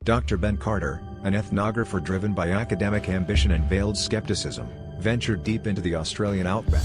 Dr. Ben Carter, an ethnographer driven by academic ambition and veiled skepticism, ventured deep into the Australian Outback.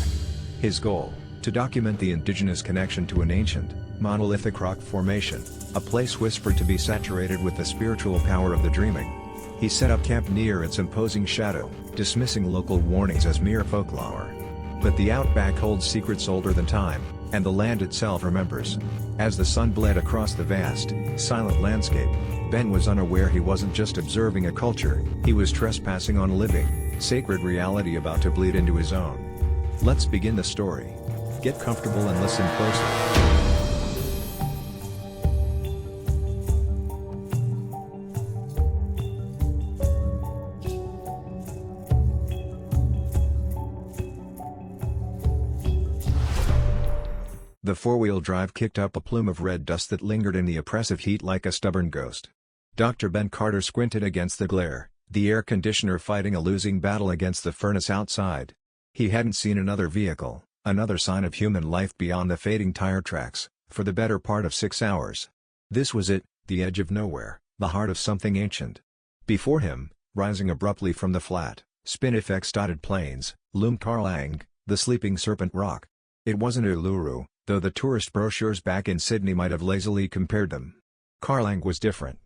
His goal: to document the Indigenous connection to an ancient, monolithic rock formation, a place whispered to be saturated with the spiritual power of the dreaming. He set up camp near its imposing shadow, dismissing local warnings as mere folklore. But the Outback holds secrets older than time, and the land itself remembers. As the sun bled across the vast, silent landscape, Ben was unaware he wasn't just observing a culture, he was trespassing on a living, sacred reality about to bleed into his own. Let's begin the story. Get comfortable and listen closely. The four-wheel drive kicked up a plume of red dust that lingered in the oppressive heat like a stubborn ghost. Dr. Ben Carter squinted against the glare, the air conditioner fighting a losing battle against the furnace outside. He hadn't seen another vehicle, another sign of human life beyond the fading tire tracks, for the better part of 6 hours. This was it, the edge of nowhere, the heart of something ancient. Before him, rising abruptly from the flat, spinifex-dotted plains, loomed Karlang, the sleeping serpent rock. It wasn't Uluru, though the tourist brochures back in Sydney might have lazily compared them. Karlang was different.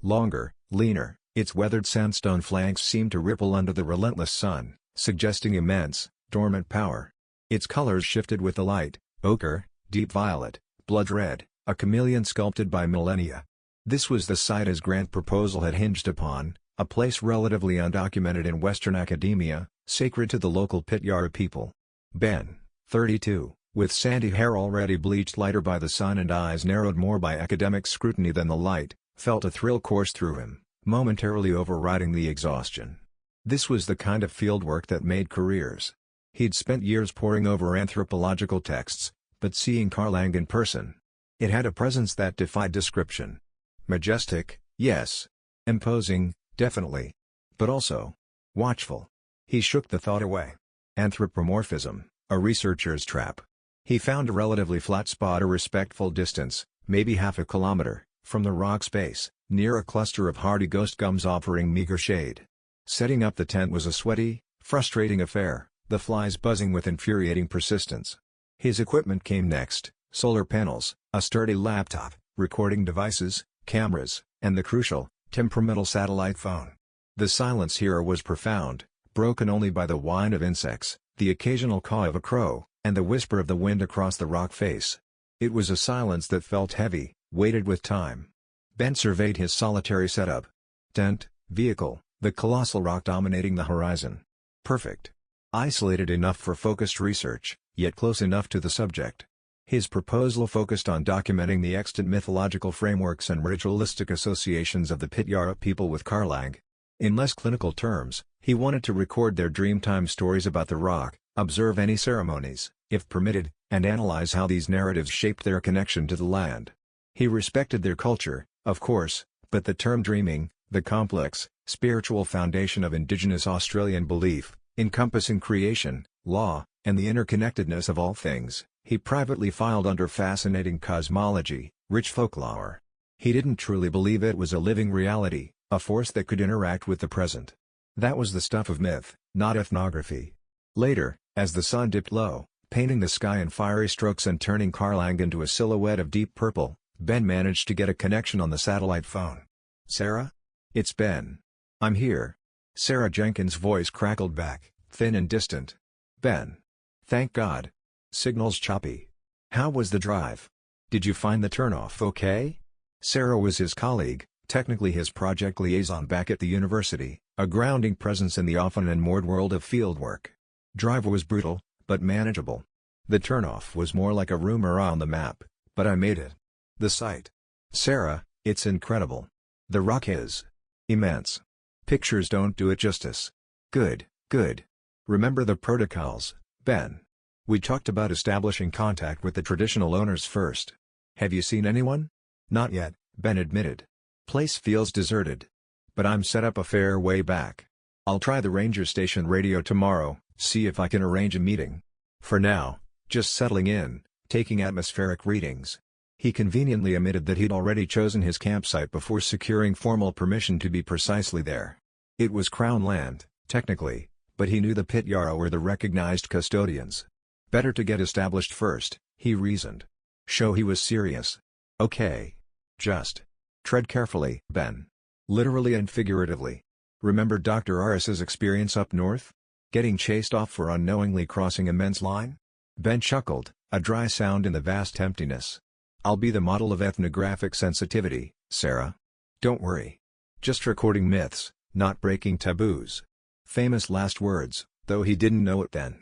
Longer, leaner, its weathered sandstone flanks seemed to ripple under the relentless sun, suggesting immense, dormant power. Its colors shifted with the light: ochre, deep violet, blood red, a chameleon sculpted by millennia. This was the site his grand proposal had hinged upon, a place relatively undocumented in Western academia, sacred to the local Pityara people. Ben, 32, with sandy hair already bleached lighter by the sun and eyes narrowed more by academic scrutiny than the light, felt a thrill course through him, momentarily overriding the exhaustion. This was the kind of fieldwork that made careers. He'd spent years poring over anthropological texts, but seeing Karlang in person, it had a presence that defied description. Majestic, yes. Imposing, definitely. But also watchful. He shook the thought away. Anthropomorphism, a researcher's trap. He found a relatively flat spot a respectful distance, maybe half a kilometer, from the rock's base, near a cluster of hardy ghost gums offering meager shade. Setting up the tent was a sweaty, frustrating affair, the flies buzzing with infuriating persistence. His equipment came next: solar panels, a sturdy laptop, recording devices, cameras, and the crucial, temperamental satellite phone. The silence here was profound, broken only by the whine of insects, the occasional caw of a crow, and the whisper of the wind across the rock face. It was a silence that felt heavy, weighted with time. Ben surveyed his solitary setup. Tent, vehicle, the colossal rock dominating the horizon. Perfect. Isolated enough for focused research, yet close enough to the subject. His proposal focused on documenting the extant mythological frameworks and ritualistic associations of the Pityara people with Karlang. In less clinical terms, he wanted to record their dreamtime stories about the rock, observe any ceremonies, if permitted, and analyze how these narratives shaped their connection to the land. He respected their culture, of course, but the term dreaming, the complex, spiritual foundation of Indigenous Australian belief, encompassing creation, law, and the interconnectedness of all things, he privately filed under fascinating cosmology, rich folklore. He didn't truly believe it was a living reality, a force that could interact with the present. That was the stuff of myth, not ethnography. Later, as the sun dipped low, painting the sky in fiery strokes and turning Karlang into a silhouette of deep purple, Ben managed to get a connection on the satellite phone. "Sarah? It's Ben. I'm here." Sarah Jenkins' voice crackled back, thin and distant. "Ben. Thank God. Signal's choppy. How was the drive? Did you find the turnoff okay?" Sarah was his colleague, technically his project liaison back at the university, a grounding presence in the often unmoored world of fieldwork. Drive was brutal, but manageable. The turnoff was more like a rumor on the map, but I made it. The site. Sarah, it's incredible. The rock is immense. Pictures don't do it justice. Good, good. Remember the protocols, Ben. We talked about establishing contact with the traditional owners first. Have you seen anyone? Not yet, Ben admitted. Place feels deserted. But I'm set up a fair way back. I'll try the ranger station radio tomorrow, see if I can arrange a meeting. For now, just settling in, taking atmospheric readings. He conveniently omitted that he'd already chosen his campsite before securing formal permission to be precisely there. It was Crown land, technically, but he knew the Pit Yarrow were the recognized custodians. Better to get established first, he reasoned. Show he was serious. Okay. Just tread carefully, Ben. Literally and figuratively. Remember Dr. Aris's experience up north? Getting chased off for unknowingly crossing a men's line? Ben chuckled, a dry sound in the vast emptiness. I'll be the model of ethnographic sensitivity, Sarah. Don't worry. Just recording myths, not breaking taboos. Famous last words, though he didn't know it then.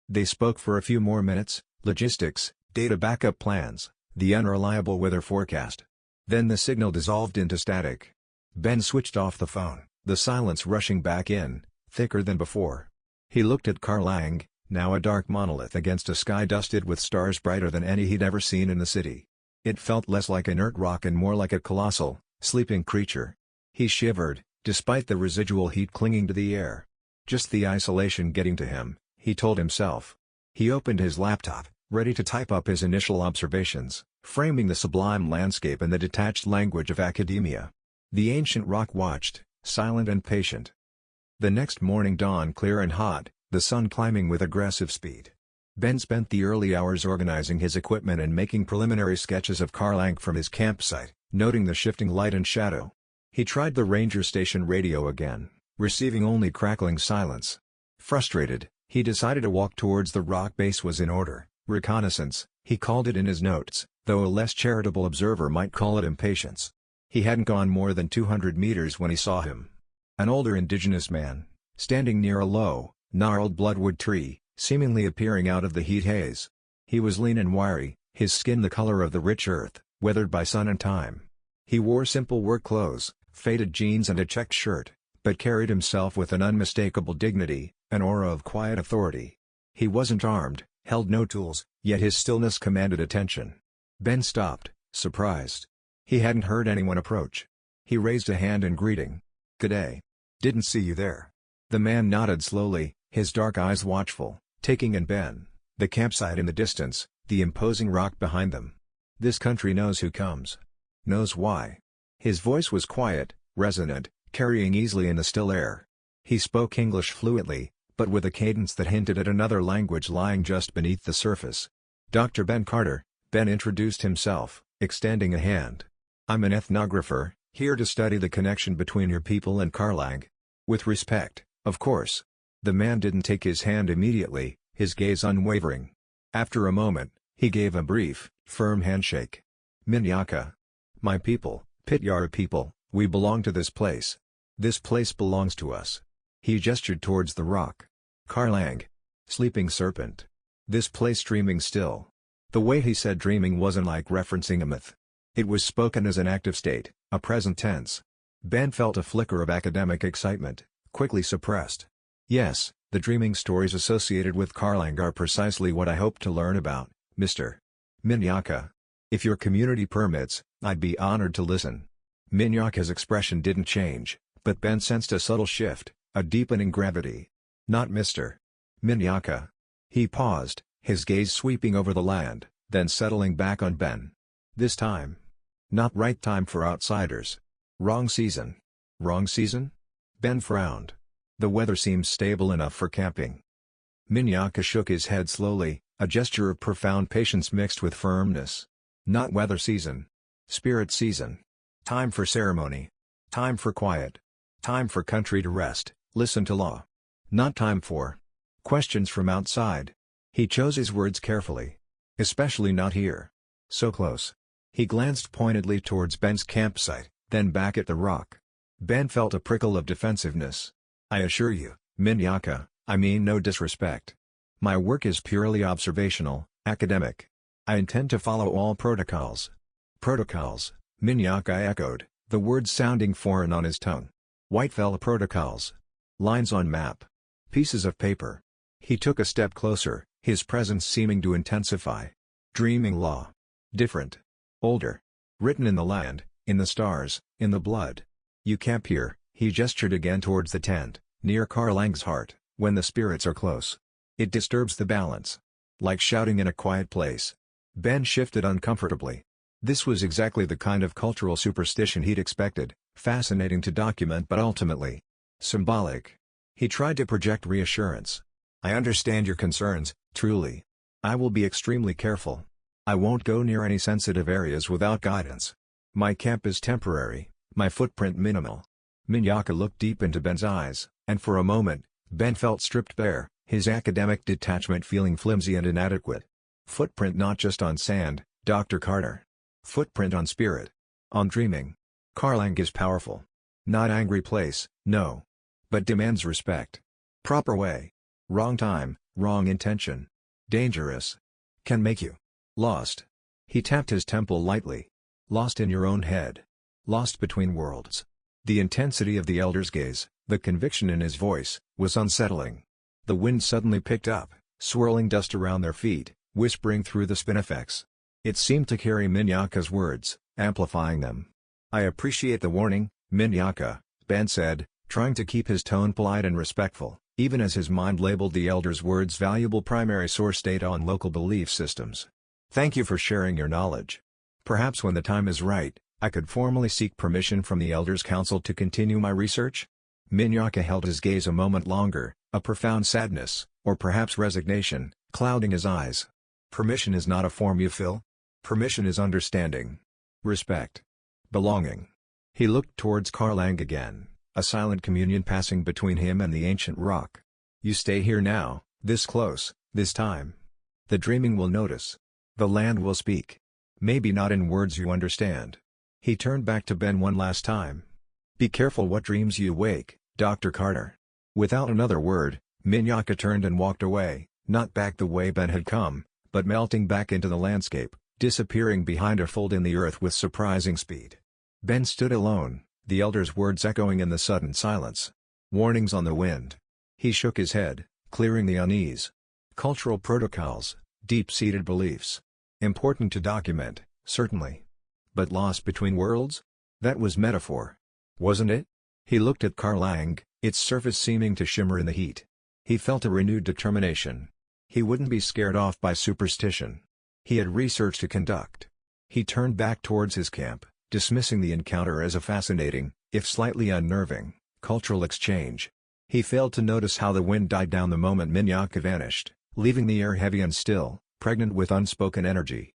They spoke for a few more minutes, logistics, data backup plans, the unreliable weather forecast. Then the signal dissolved into static. Ben switched off the phone, the silence rushing back in, thicker than before. He looked at Carlang, now a dark monolith against a sky dusted with stars brighter than any he'd ever seen in the city. It felt less like inert rock and more like a colossal, sleeping creature. He shivered, despite the residual heat clinging to the air. Just the isolation getting to him, he told himself. He opened his laptop, ready to type up his initial observations, framing the sublime landscape in the detached language of academia. The ancient rock watched, silent and patient. The next morning dawned clear and hot, the sun climbing with aggressive speed. Ben spent the early hours organizing his equipment and making preliminary sketches of Carlang from his campsite, noting the shifting light and shadow. He tried the ranger station radio again, receiving only crackling silence. Frustrated, he decided a walk towards the rock base was in order. Reconnaissance, he called it in his notes, though a less charitable observer might call it impatience. He hadn't gone more than 200 meters when he saw him. An older indigenous man, standing near a low, gnarled bloodwood tree, seemingly appearing out of the heat haze. He was lean and wiry, his skin the color of the rich earth, weathered by sun and time. He wore simple work clothes, faded jeans and a checked shirt, but carried himself with an unmistakable dignity, an aura of quiet authority. He wasn't armed, held no tools, yet his stillness commanded attention. Ben stopped, surprised. He hadn't heard anyone approach. He raised a hand in greeting. "G'day. Didn't see you there." The man nodded slowly, his dark eyes watchful, taking in Ben, the campsite in the distance, the imposing rock behind them. "This country knows who comes. Knows why." His voice was quiet, resonant, carrying easily in the still air. He spoke English fluently, but with a cadence that hinted at another language lying just beneath the surface. "Dr. Ben Carter," Ben introduced himself, extending a hand. "I'm an ethnographer, here to study the connection between your people and Carlang. With respect, of course." The man didn't take his hand immediately, his gaze unwavering. After a moment, he gave a brief, firm handshake. "Minyaka. My people, Pit Yarrow people, we belong to this place. This place belongs to us." He gestured towards the rock. "Carlang. Sleeping serpent. This place dreaming still." The way he said dreaming wasn't like referencing a myth. It was spoken as an active state, a present tense. Ben felt a flicker of academic excitement, quickly suppressed. "Yes, the dreaming stories associated with Carlang are precisely what I hope to learn about, Mr. Minyaka. If your community permits, I'd be honored to listen." Minyaka's expression didn't change, but Ben sensed a subtle shift, a deepening gravity. "Not Mr. Minyaka." He paused, his gaze sweeping over the land, then settling back on Ben. "This time. Not right time for outsiders. Wrong season." "Wrong season?" Ben frowned. "The weather seems stable enough for camping." Minyaka shook his head slowly, a gesture of profound patience mixed with firmness. "Not weather season. Spirit season. Time for ceremony. Time for quiet. Time for country to rest, listen to law. Not time for questions from outside." He chose his words carefully. "Especially not here. So close." He glanced pointedly towards Ben's campsite, then back at the rock. Ben felt a prickle of defensiveness. "I assure you, Minyaka, I mean no disrespect. My work is purely observational, academic. I intend to follow all protocols." "Protocols," Minyaka echoed, the words sounding foreign on his tongue. "Whitefella protocols. Lines on map. Pieces of paper." He took a step closer, his presence seeming to intensify. "Dreaming law. Different. Older. Written in the land, in the stars, in the blood. You camp here," he gestured again towards the tent, "near Carlang's heart, when the spirits are close. It disturbs the balance. Like shouting in a quiet place." Ben shifted uncomfortably. This was exactly the kind of cultural superstition he'd expected, fascinating to document but ultimately symbolic. He tried to project reassurance. "I understand your concerns, truly. I will be extremely careful. I won't go near any sensitive areas without guidance. My camp is temporary, my footprint minimal." Minyaka looked deep into Ben's eyes, and for a moment, Ben felt stripped bare, his academic detachment feeling flimsy and inadequate. Footprint not just on sand, Dr. Carter. Footprint on spirit. On dreaming. Karlang is powerful. Not angry place, no. But demands respect. Proper way. Wrong time, wrong intention. Dangerous. Can make you lost. He tapped his temple lightly. Lost in your own head. Lost between worlds. The intensity of the elder's gaze, the conviction in his voice, was unsettling. The wind suddenly picked up, swirling dust around their feet, whispering through the spinifex. It seemed to carry Minyaka's words, amplifying them. "I appreciate the warning, Minyaka," Ben said, trying to keep his tone polite and respectful, even as his mind labeled the elder's words valuable primary source data on local belief systems. "Thank you for sharing your knowledge. Perhaps when the time is right, I could formally seek permission from the Elders' Council to continue my research?" Minyaka held his gaze a moment longer, a profound sadness, or perhaps resignation, clouding his eyes. "Permission is not a form you fill. Permission is understanding. Respect. Belonging." He looked towards Karlang again, a silent communion passing between him and the ancient rock. "You stay here now, this close, this time. The dreaming will notice. The land will speak. Maybe not in words you understand." He turned back to Ben one last time. "Be careful what dreams you wake, Dr. Carter." Without another word, Minyaka turned and walked away, not back the way Ben had come, but melting back into the landscape, disappearing behind a fold in the earth with surprising speed. Ben stood alone, the elder's words echoing in the sudden silence. Warnings on the wind. He shook his head, clearing the unease. Cultural protocols, deep-seated beliefs. Important to document, certainly. But lost between worlds? That was metaphor. Wasn't it? He looked at Karlang, its surface seeming to shimmer in the heat. He felt a renewed determination. He wouldn't be scared off by superstition. He had research to conduct. He turned back towards his camp, dismissing the encounter as a fascinating, if slightly unnerving, cultural exchange. He failed to notice how the wind died down the moment Minyaka vanished, leaving the air heavy and still, pregnant with unspoken energy.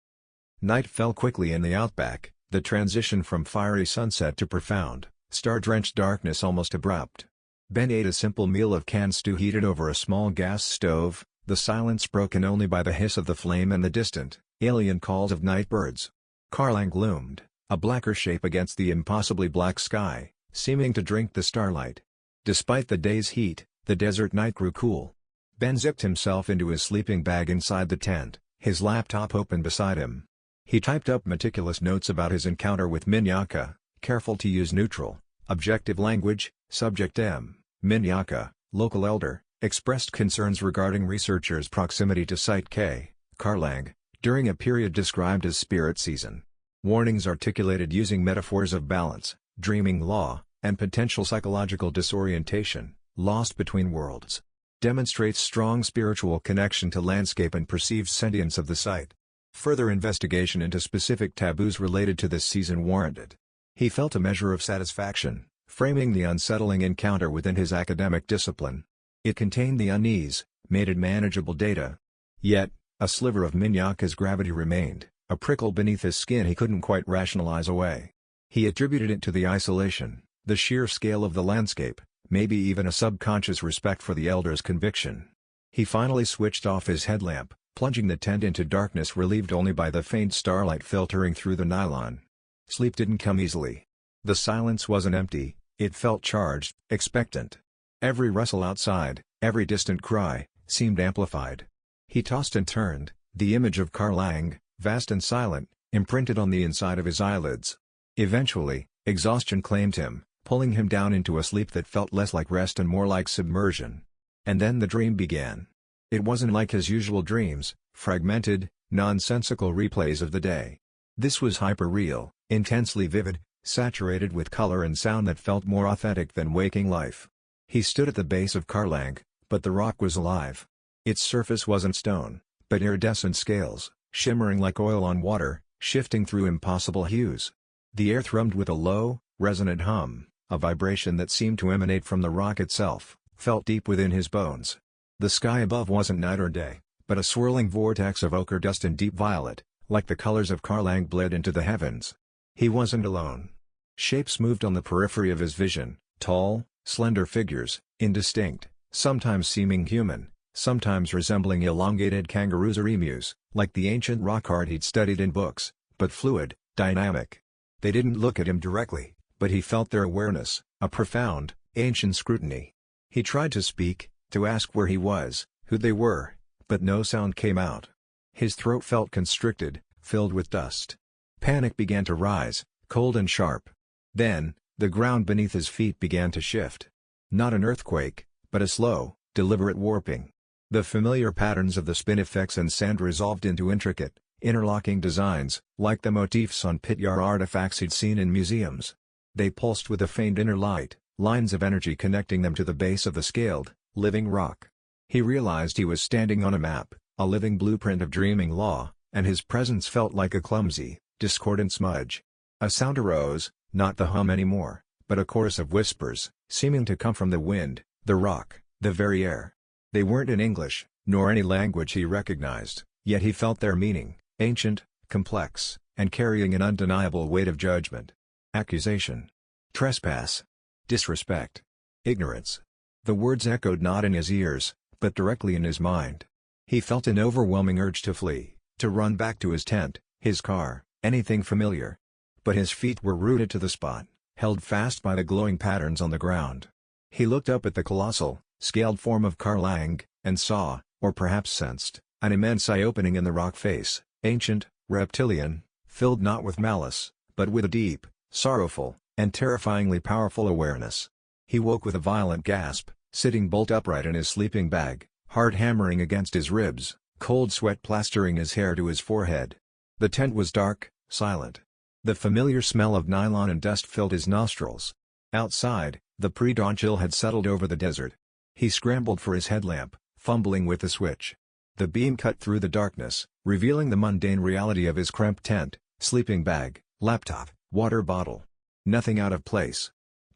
Night fell quickly in the outback, the transition from fiery sunset to profound, star-drenched darkness almost abrupt. Ben ate a simple meal of canned stew heated over a small gas stove, the silence broken only by the hiss of the flame and the distant, alien calls of night birds. Karlang loomed, a blacker shape against the impossibly black sky, seeming to drink the starlight. Despite the day's heat, the desert night grew cool. Ben zipped himself into his sleeping bag inside the tent, his laptop open beside him. He typed up meticulous notes about his encounter with Minyaka, careful to use neutral, objective language. Subject M. Minyaka, local elder, expressed concerns regarding researchers' proximity to Site K, Karlang, during a period described as spirit season. Warnings articulated using metaphors of balance, dreaming law, and potential psychological disorientation, lost between worlds. Demonstrates strong spiritual connection to landscape and perceived sentience of the site. Further investigation into specific taboos related to this season warranted. He felt a measure of satisfaction, framing the unsettling encounter within his academic discipline. It contained the unease, made it manageable data. Yet, a sliver of Minyaka's gravity remained, a prickle beneath his skin he couldn't quite rationalize away. He attributed it to the isolation, the sheer scale of the landscape, maybe even a subconscious respect for the elder's conviction. He finally switched off his headlamp, plunging the tent into darkness relieved only by the faint starlight filtering through the nylon. Sleep didn't come easily. The silence wasn't empty, it felt charged, expectant. Every rustle outside, every distant cry, seemed amplified. He tossed and turned, the image of Karlang, vast and silent, imprinted on the inside of his eyelids. Eventually, exhaustion claimed him, pulling him down into a sleep that felt less like rest and more like submersion. And then the dream began. It wasn't like his usual dreams, fragmented, nonsensical replays of the day. This was hyper-real, intensely vivid, saturated with color and sound that felt more authentic than waking life. He stood at the base of Karlang, but the rock was alive. Its surface wasn't stone, but iridescent scales, shimmering like oil on water, shifting through impossible hues. The air thrummed with a low, resonant hum, a vibration that seemed to emanate from the rock itself, felt deep within his bones. The sky above wasn't night or day, but a swirling vortex of ochre dust and deep violet, like the colors of Karlang bled into the heavens. He wasn't alone. Shapes moved on the periphery of his vision, tall, slender figures, indistinct, sometimes seeming human, sometimes resembling elongated kangaroos or emus, like the ancient rock art he'd studied in books, but fluid, dynamic. They didn't look at him directly, but he felt their awareness, a profound, ancient scrutiny. He tried to speak, to ask where he was, who they were, but no sound came out. His throat felt constricted, filled with dust. Panic began to rise, cold and sharp. Then, the ground beneath his feet began to shift. Not an earthquake, but a slow, deliberate warping. The familiar patterns of the spinifex and sand resolved into intricate, interlocking designs, like the motifs on Pityar artifacts he'd seen in museums. They pulsed with a faint inner light, lines of energy connecting them to the base of the scaled, living rock. He realized he was standing on a map, a living blueprint of dreaming law, and his presence felt like a clumsy, discordant smudge. A sound arose, not the hum anymore, but a chorus of whispers, seeming to come from the wind, the rock, the very air. They weren't in English, nor any language he recognized, yet he felt their meaning, ancient, complex, and carrying an undeniable weight of judgment. Accusation. Trespass. Disrespect. Ignorance. The words echoed not in his ears, but directly in his mind. He felt an overwhelming urge to flee, to run back to his tent, his car, anything familiar. But his feet were rooted to the spot, held fast by the glowing patterns on the ground. He looked up at the colossal, scaled form of Karlang, and saw, or perhaps sensed, an immense eye-opening in the rock face, ancient, reptilian, filled not with malice, but with a deep, sorrowful, and terrifyingly powerful awareness. He woke with a violent gasp, sitting bolt upright in his sleeping bag, heart hammering against his ribs, cold sweat plastering his hair to his forehead. The tent was dark, silent. The familiar smell of nylon and dust filled his nostrils. Outside, the pre-dawn chill had settled over the desert. He scrambled for his headlamp, fumbling with the switch. The beam cut through the darkness, revealing the mundane reality of his cramped tent, sleeping bag, laptop, water bottle. Nothing out of place.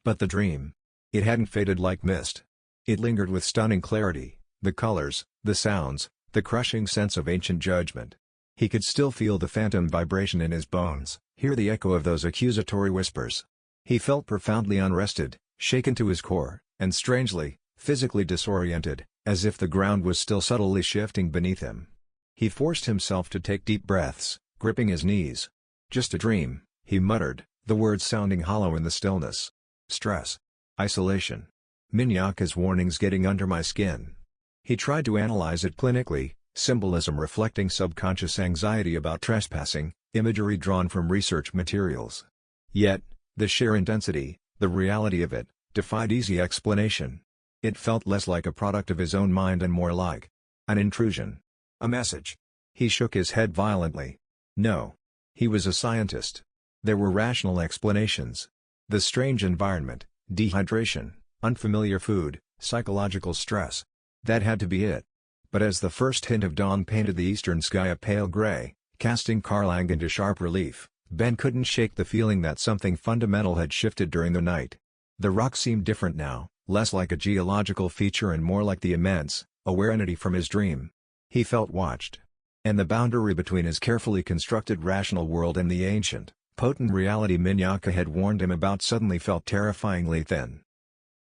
But the dream. It hadn't faded like mist. It lingered with stunning clarity, the colors, the sounds, the crushing sense of ancient judgment. He could still feel the phantom vibration in his bones, hear the echo of those accusatory whispers. He felt profoundly unrested, shaken to his core, and strangely, physically disoriented, as if the ground was still subtly shifting beneath him. He forced himself to take deep breaths, gripping his knees. "Just a dream," he muttered, the words sounding hollow in the stillness. "Stress. Isolation. Minyaka's warnings getting under my skin." He tried to analyze it clinically, symbolism reflecting subconscious anxiety about trespassing, imagery drawn from research materials. Yet, the sheer intensity, the reality of it, defied easy explanation. It felt less like a product of his own mind and more like an intrusion. A message. He shook his head violently. No. He was a scientist. There were rational explanations. The strange environment, dehydration, unfamiliar food, psychological stress. That had to be it. But as the first hint of dawn painted the eastern sky a pale gray, casting Karlang into sharp relief, Ben couldn't shake the feeling that something fundamental had shifted during the night. The rock seemed different now, less like a geological feature and more like the immense, aware entity from his dream. He felt watched. And the boundary between his carefully constructed rational world and the ancient, potent reality Minyaka had warned him about suddenly felt terrifyingly thin.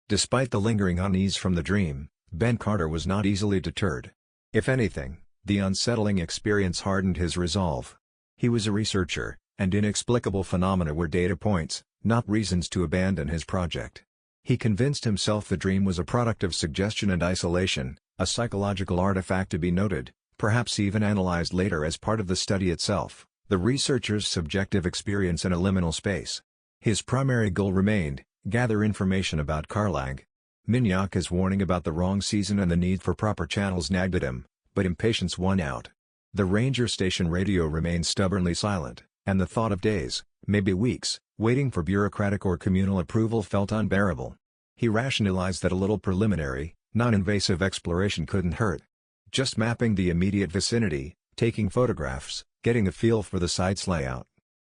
Despite the lingering unease from the dream, Ben Carter was not easily deterred. If anything, the unsettling experience hardened his resolve. He was a researcher, and inexplicable phenomena were data points, not reasons to abandon his project. He convinced himself the dream was a product of suggestion and isolation, a psychological artifact to be noted, perhaps even analyzed later as part of the study itself, the researcher's subjective experience in a liminal space. His primary goal remained, gather information about Karlang. Minyaka's warning about the wrong season and the need for proper channels nagged at him, but impatience won out. The ranger station radio remained stubbornly silent, and the thought of days, maybe weeks, waiting for bureaucratic or communal approval felt unbearable. He rationalized that a little preliminary, non-invasive exploration couldn't hurt. Just mapping the immediate vicinity, taking photographs, getting a feel for the site's layout.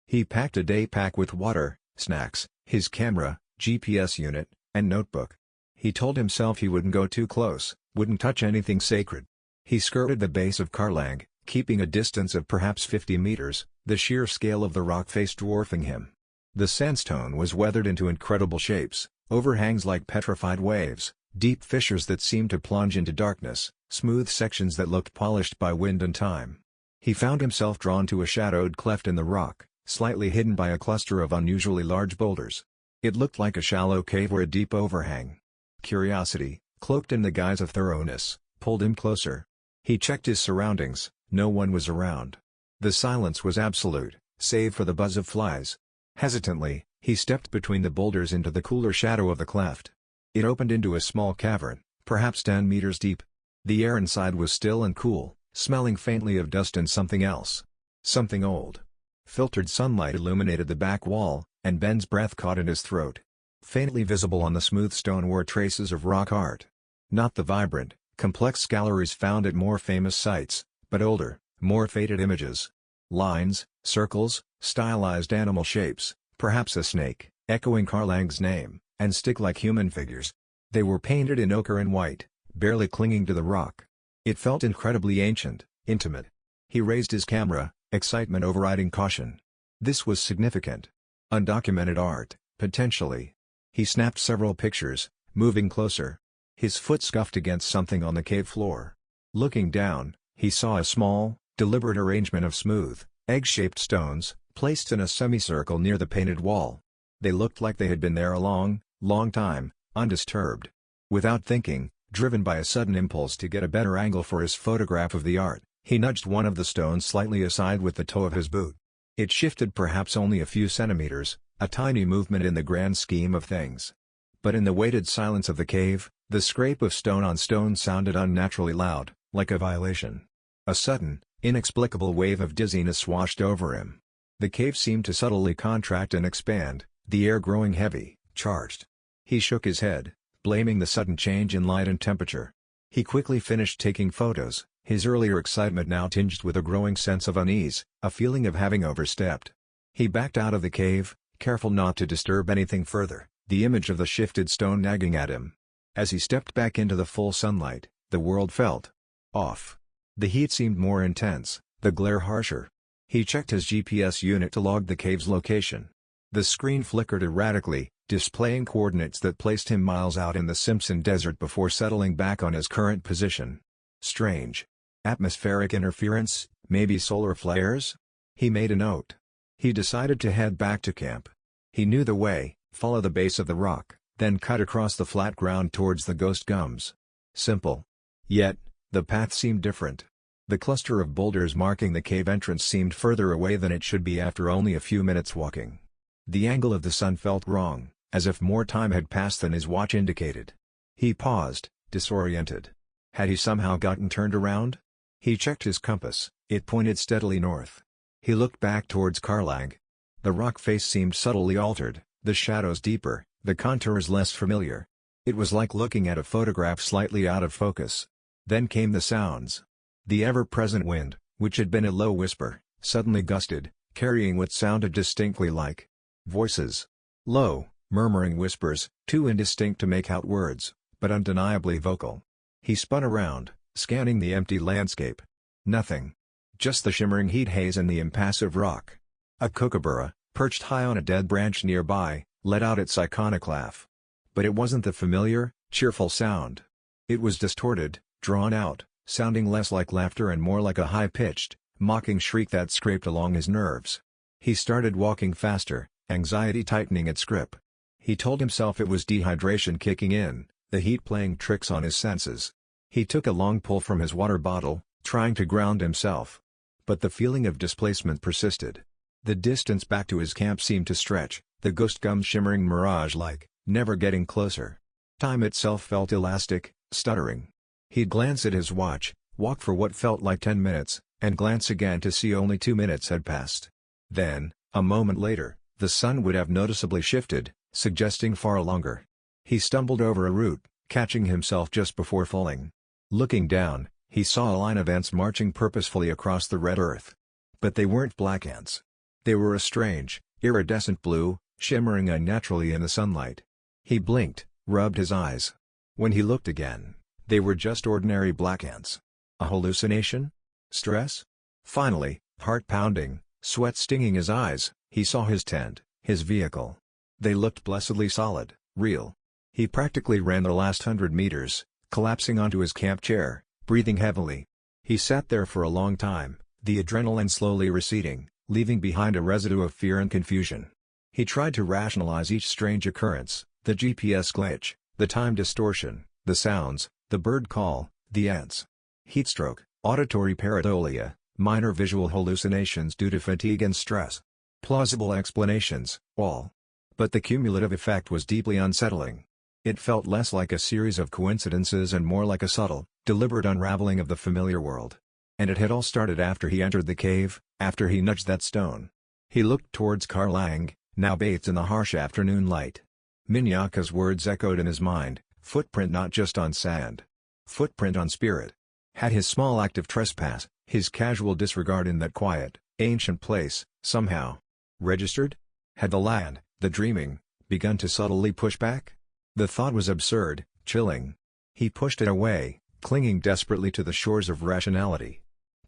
He packed a day pack with water, snacks, his camera, GPS unit, and notebook. He told himself he wouldn't go too close, wouldn't touch anything sacred. He skirted the base of Karlang, keeping a distance of perhaps 50 meters, the sheer scale of the rock face dwarfing him. The sandstone was weathered into incredible shapes, overhangs like petrified waves, deep fissures that seemed to plunge into darkness, smooth sections that looked polished by wind and time. He found himself drawn to a shadowed cleft in the rock, slightly hidden by a cluster of unusually large boulders. It looked like a shallow cave or a deep overhang. Curiosity, cloaked in the guise of thoroughness, pulled him closer. He checked his surroundings. No one was around. The silence was absolute, save for the buzz of flies. Hesitantly, he stepped between the boulders into the cooler shadow of the cleft. It opened into a small cavern, perhaps 10 meters deep. The air inside was still and cool, smelling faintly of dust and something else. Something old. Filtered sunlight illuminated the back wall, and Ben's breath caught in his throat. Faintly visible on the smooth stone were traces of rock art. Not the vibrant, complex galleries found at more famous sites, but older, more faded images. Lines, circles, stylized animal shapes, perhaps a snake, echoing Karlang's name, and stick-like human figures. They were painted in ochre and white, barely clinging to the rock. It felt incredibly ancient, intimate. He raised his camera, excitement overriding caution. This was significant. Undocumented art, potentially. He snapped several pictures, moving closer. His foot scuffed against something on the cave floor. Looking down, he saw a small, deliberate arrangement of smooth, egg-shaped stones, placed in a semicircle near the painted wall. They looked like they had been there a long, long time, undisturbed. Without thinking, driven by a sudden impulse to get a better angle for his photograph of the art, he nudged one of the stones slightly aside with the toe of his boot. It shifted perhaps only a few centimeters, a tiny movement in the grand scheme of things. But in the weighted silence of the cave, the scrape of stone on stone sounded unnaturally loud, like a violation. A sudden, inexplicable wave of dizziness washed over him. The cave seemed to subtly contract and expand, the air growing heavy, charged. He shook his head, blaming the sudden change in light and temperature. He quickly finished taking photos, his earlier excitement now tinged with a growing sense of unease, a feeling of having overstepped. He backed out of the cave, careful not to disturb anything further, the image of the shifted stone nagging at him. As he stepped back into the full sunlight, the world felt off. The heat seemed more intense, the glare harsher. He checked his GPS unit to log the cave's location. The screen flickered erratically, displaying coordinates that placed him miles out in the Simpson Desert before settling back on his current position. Strange. Atmospheric interference, maybe solar flares? He made a note. He decided to head back to camp. He knew the way, follow the base of the rock, then cut across the flat ground towards the ghost gums. Simple. Yet, the path seemed different. The cluster of boulders marking the cave entrance seemed further away than it should be after only a few minutes walking. The angle of the sun felt wrong, as if more time had passed than his watch indicated. He paused, disoriented. Had he somehow gotten turned around? He checked his compass, it pointed steadily north. He looked back towards Karlang. The rock face seemed subtly altered, the shadows deeper, the contours less familiar. It was like looking at a photograph slightly out of focus. Then came the sounds. The ever-present wind, which had been a low whisper, suddenly gusted, carrying what sounded distinctly like voices. Low, murmuring whispers, too indistinct to make out words, but undeniably vocal. He spun around, scanning the empty landscape. Nothing. Just the shimmering heat haze and the impassive rock. A kookaburra, perched high on a dead branch nearby, let out its iconic laugh. But it wasn't the familiar, cheerful sound. It was distorted, drawn out, sounding less like laughter and more like a high-pitched, mocking shriek that scraped along his nerves. He started walking faster, anxiety tightening its grip. He told himself it was dehydration kicking in, the heat playing tricks on his senses. He took a long pull from his water bottle, trying to ground himself. But the feeling of displacement persisted. The distance back to his camp seemed to stretch, the ghost gums shimmering mirage-like, never getting closer. Time itself felt elastic, stuttering. He'd glance at his watch, walk for what felt like 10 minutes, and glance again to see only 2 minutes had passed. Then, a moment later, the sun would have noticeably shifted, suggesting far longer. He stumbled over a root, catching himself just before falling. Looking down, he saw a line of ants marching purposefully across the red earth. But they weren't black ants. They were a strange, iridescent blue, shimmering unnaturally in the sunlight. He blinked, rubbed his eyes. When he looked again, they were just ordinary black ants. A hallucination? Stress? Finally, heart pounding, sweat stinging his eyes, he saw his tent, his vehicle. They looked blessedly solid, real. He practically ran the last 100 meters, collapsing onto his camp chair, breathing heavily. He sat there for a long time, the adrenaline slowly receding, leaving behind a residue of fear and confusion. He tried to rationalize each strange occurrence, the GPS glitch, the time distortion, the sounds, the bird call, the ants. Heatstroke, auditory pareidolia, minor visual hallucinations due to fatigue and stress. Plausible explanations, all. But the cumulative effect was deeply unsettling. It felt less like a series of coincidences and more like a subtle, deliberate unraveling of the familiar world. And it had all started after he entered the cave, after he nudged that stone. He looked towards Karlang, now bathed in the harsh afternoon light. Minyaka's words echoed in his mind, footprint not just on sand. Footprint on spirit. Had his small act of trespass, his casual disregard in that quiet, ancient place, somehow registered? Had the land, the dreaming, begun to subtly push back? The thought was absurd, chilling. He pushed it away, clinging desperately to the shores of rationality.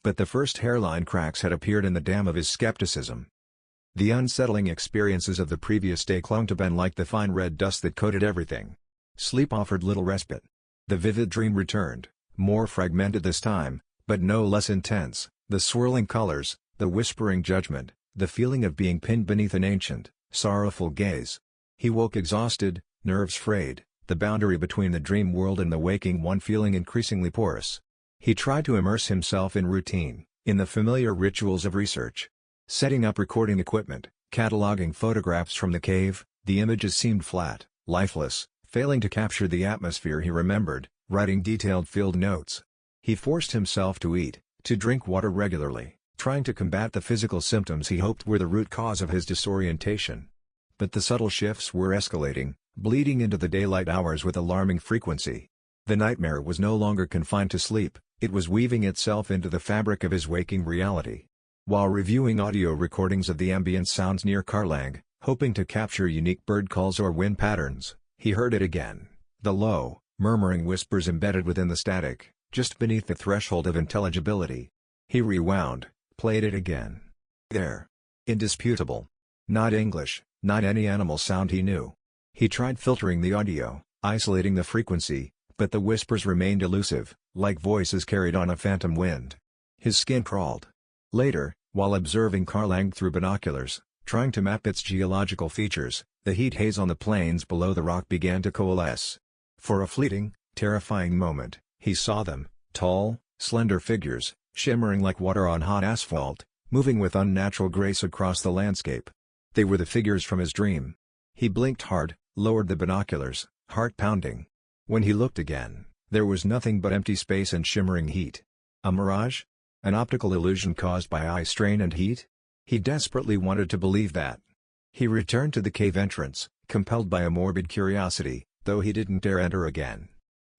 But the first hairline cracks had appeared in the dam of his skepticism. The unsettling experiences of the previous day clung to Ben like the fine red dust that coated everything. Sleep offered little respite. The vivid dream returned, more fragmented this time, but no less intense, the swirling colors, the whispering judgment, the feeling of being pinned beneath an ancient, sorrowful gaze. He woke exhausted, nerves frayed, the boundary between the dream world and the waking one feeling increasingly porous. He tried to immerse himself in routine, in the familiar rituals of research. Setting up recording equipment, cataloging photographs from the cave, the images seemed flat, lifeless, failing to capture the atmosphere he remembered, writing detailed field notes. He forced himself to eat, to drink water regularly, trying to combat the physical symptoms he hoped were the root cause of his disorientation. But the subtle shifts were escalating, bleeding into the daylight hours with alarming frequency. The nightmare was no longer confined to sleep, it was weaving itself into the fabric of his waking reality. While reviewing audio recordings of the ambient sounds near Karlang, hoping to capture unique bird calls or wind patterns, he heard it again, the low, murmuring whispers embedded within the static, just beneath the threshold of intelligibility. He rewound, played it again. There. Indisputable. Not English, not any animal sound he knew. He tried filtering the audio, isolating the frequency, but the whispers remained elusive, like voices carried on a phantom wind. His skin crawled. Later, while observing Karlang through binoculars, trying to map its geological features, the heat haze on the plains below the rock began to coalesce. For a fleeting, terrifying moment, he saw them, tall, slender figures, shimmering like water on hot asphalt, moving with unnatural grace across the landscape. They were the figures from his dream. He blinked hard, lowered the binoculars, heart pounding. When he looked again, there was nothing but empty space and shimmering heat. A mirage? An optical illusion caused by eye strain and heat? He desperately wanted to believe that. He returned to the cave entrance, compelled by a morbid curiosity, though he didn't dare enter again.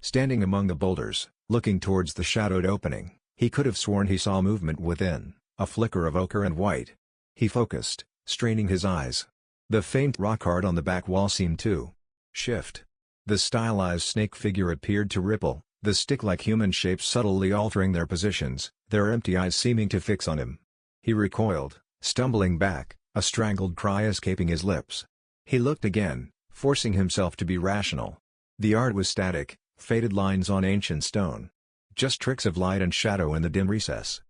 Standing among the boulders, looking towards the shadowed opening, he could have sworn he saw movement within, a flicker of ochre and white. He focused, straining his eyes. The faint rock art on the back wall seemed to shift. The stylized snake figure appeared to ripple, the stick-like human shapes subtly altering their positions, their empty eyes seeming to fix on him. He recoiled, stumbling back, a strangled cry escaping his lips. He looked again, forcing himself to be rational. The art was static, faded lines on ancient stone. Just tricks of light and shadow in the dim recess.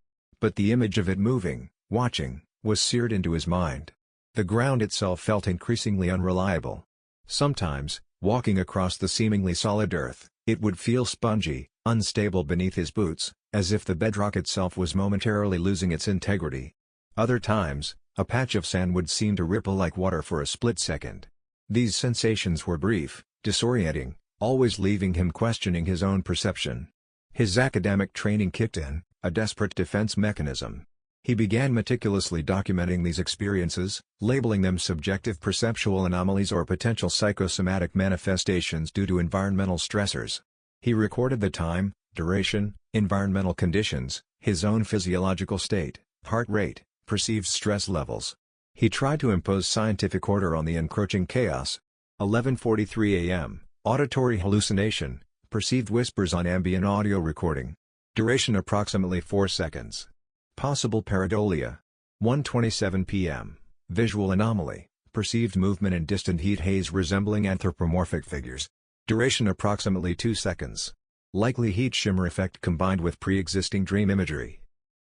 But the image of it moving, watching, was seared into his mind. The ground itself felt increasingly unreliable. Sometimes, walking across the seemingly solid earth, it would feel spongy, unstable beneath his boots, as if the bedrock itself was momentarily losing its integrity. Other times, a patch of sand would seem to ripple like water for a split second. These sensations were brief, disorienting, always leaving him questioning his own perception. His academic training kicked in, a desperate defense mechanism. He began meticulously documenting these experiences, labeling them subjective perceptual anomalies or potential psychosomatic manifestations due to environmental stressors. He recorded the time, duration, environmental conditions, his own physiological state, heart rate, perceived stress levels. He tried to impose scientific order on the encroaching chaos. 11:43 a.m., auditory hallucination, perceived whispers on ambient audio recording. Duration approximately 4 seconds. Possible pareidolia. 1:27 p.m., visual anomaly, perceived movement in distant heat haze resembling anthropomorphic figures. Duration approximately 2 seconds. Likely heat shimmer effect combined with pre-existing dream imagery.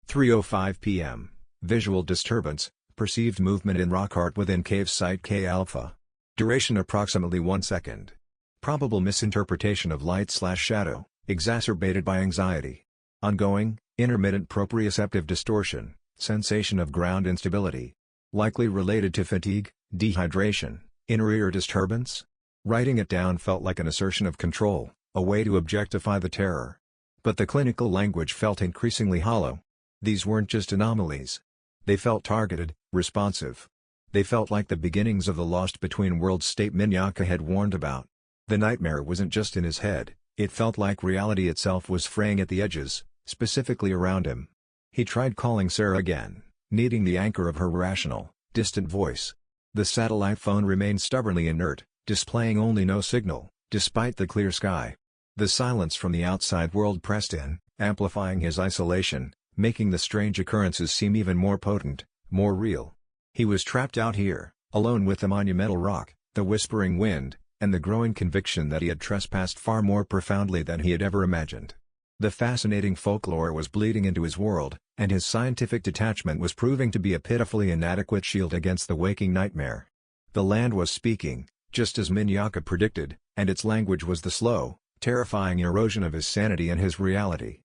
3:05 p.m., visual disturbance, perceived movement in rock art within cave site K alpha. Duration approximately 1 second. Probable misinterpretation of light/shadow, exacerbated by anxiety. Ongoing, intermittent proprioceptive distortion, sensation of ground instability. Likely related to fatigue, dehydration, inner ear disturbance. Writing it down felt like an assertion of control, a way to objectify the terror. But the clinical language felt increasingly hollow. These weren't just anomalies. They felt targeted, responsive. They felt like the beginnings of the lost between worlds state Minyaka had warned about. The nightmare wasn't just in his head, it felt like reality itself was fraying at the edges, specifically around him. He tried calling Sarah again, needing the anchor of her rational, distant voice. The satellite phone remained stubbornly inert, displaying only no signal, despite the clear sky. The silence from the outside world pressed in, amplifying his isolation, making the strange occurrences seem even more potent, more real. He was trapped out here, alone with the monumental rock, the whispering wind, and the growing conviction that he had trespassed far more profoundly than he had ever imagined. The fascinating folklore was bleeding into his world, and his scientific detachment was proving to be a pitifully inadequate shield against the waking nightmare. The land was speaking, just as Minyaka predicted, and its language was the slow, terrifying erosion of his sanity and his reality.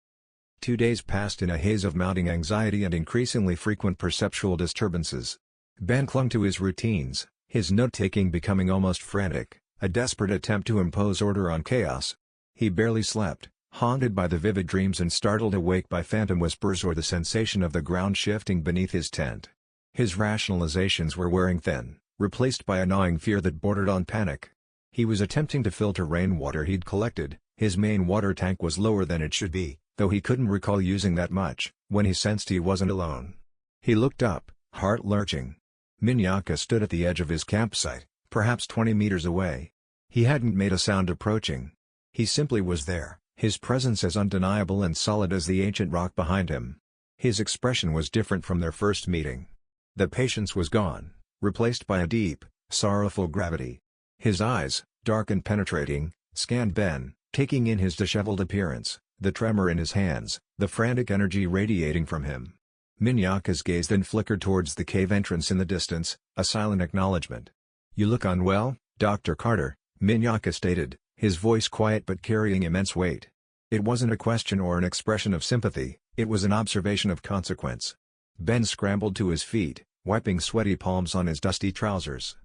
2 days passed in a haze of mounting anxiety and increasingly frequent perceptual disturbances. Ben clung to his routines, his note-taking becoming almost frantic, a desperate attempt to impose order on chaos. He barely slept, haunted by the vivid dreams and startled awake by phantom whispers or the sensation of the ground shifting beneath his tent. His rationalizations were wearing thin, replaced by a gnawing fear that bordered on panic. He was attempting to filter rainwater he'd collected. His main water tank was lower than it should be, though he couldn't recall using that much, when he sensed he wasn't alone. He looked up, heart lurching. Minyaka stood at the edge of his campsite, perhaps 20 meters away. He hadn't made a sound approaching. He simply was there, his presence as undeniable and solid as the ancient rock behind him. His expression was different from their first meeting. The patience was gone, replaced by a deep, sorrowful gravity. His eyes, dark and penetrating, scanned Ben, taking in his disheveled appearance, the tremor in his hands, the frantic energy radiating from him. Minyaka's gaze then flickered towards the cave entrance in the distance, a silent acknowledgement. "You look unwell, Dr. Carter," Minyaka stated, his voice quiet but carrying immense weight. It wasn't a question or an expression of sympathy, it was an observation of consequence. Ben scrambled to his feet, wiping sweaty palms on his dusty trousers.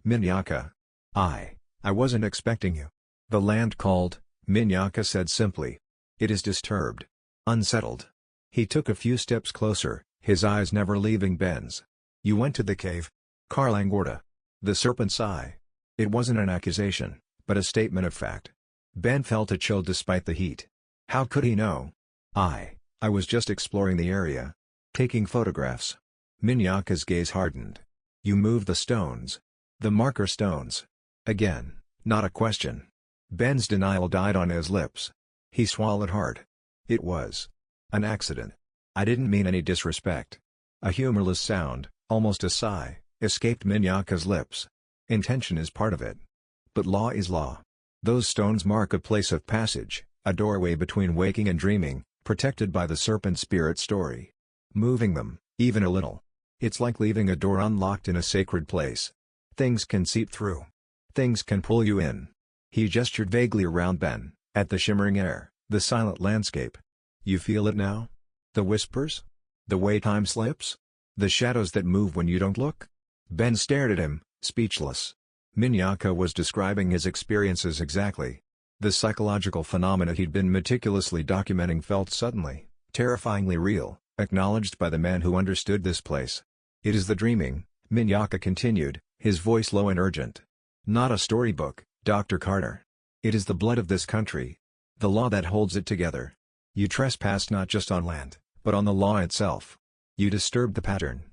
"Minyaka. I wasn't expecting you." "The land called," Minyaka said simply. "It is disturbed. Unsettled." He took a few steps closer, his eyes never leaving Ben's. "You went to the cave?" Karlangorda. The serpent's eye. It wasn't an accusation, but a statement of fact. Ben felt a chill despite the heat. How could he know? I was just exploring the area. Taking photographs." Minyaka's gaze hardened. "You moved the stones. The marker stones." Again, not a question. Ben's denial died on his lips. He swallowed hard. "It was an accident. I didn't mean any disrespect." A humorless sound, almost a sigh, escaped Minyaka's lips. "Intention is part of it. But law is law. Those stones mark a place of passage, a doorway between waking and dreaming, protected by the serpent spirit story. Moving them, even a little, it's like leaving a door unlocked in a sacred place. Things can seep through. Things can pull you in." He gestured vaguely around Ben, at the shimmering air, the silent landscape. "You feel it now? The whispers? The way time slips? The shadows that move when you don't look?" Ben stared at him, speechless. Minyaka was describing his experiences exactly. The psychological phenomena he'd been meticulously documenting felt suddenly, terrifyingly real, acknowledged by the man who understood this place. "It is the dreaming," Minyaka continued, his voice low and urgent. "Not a storybook, Dr. Carter. It is the blood of this country. The law that holds it together. You trespassed not just on land, but on the law itself. You disturbed the pattern.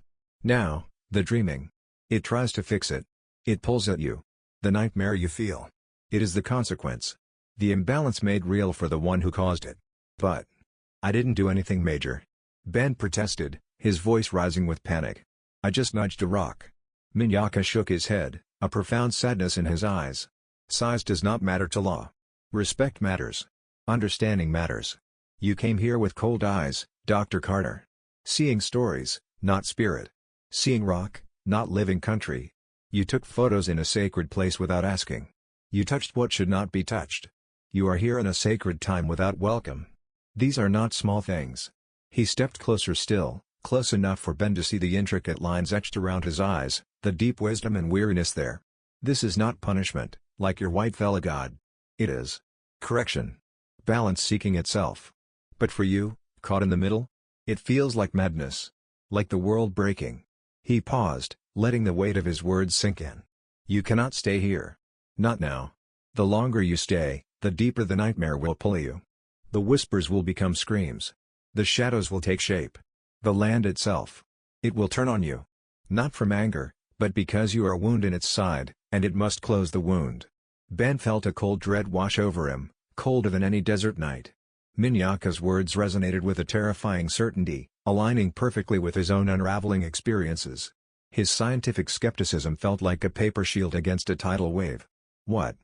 Now, the dreaming. It tries to fix it. It pulls at you. The nightmare you feel. It is the consequence. The imbalance made real for the one who caused it. But I didn't do anything major. Ben protested, his voice rising with panic. I just nudged a rock. Minyaka shook his head, a profound sadness in his eyes. Size does not matter to law. Respect matters. Understanding matters. You came here with cold eyes, Dr. Carter. Seeing stories, not spirit. Seeing rock, not living country. You took photos in a sacred place without asking. You touched what should not be touched. You are here in a sacred time without welcome. These are not small things. He stepped closer still, close enough for Ben to see the intricate lines etched around his eyes, the deep wisdom and weariness there. This is not punishment, like your white fella god. It is correction. Balance seeking itself. But for you, caught in the middle? It feels like madness. Like the world breaking. He paused, letting the weight of his words sink in. You cannot stay here. Not now. The longer you stay, the deeper the nightmare will pull you. The whispers will become screams. The shadows will take shape. The land itself. It will turn on you. Not from anger, but because you are a wound in its side, and it must close the wound. Ben felt a cold dread wash over him, colder than any desert night. Minyaka's words resonated with a terrifying certainty, aligning perfectly with his own unraveling experiences. His scientific skepticism felt like a paper shield against a tidal wave. What?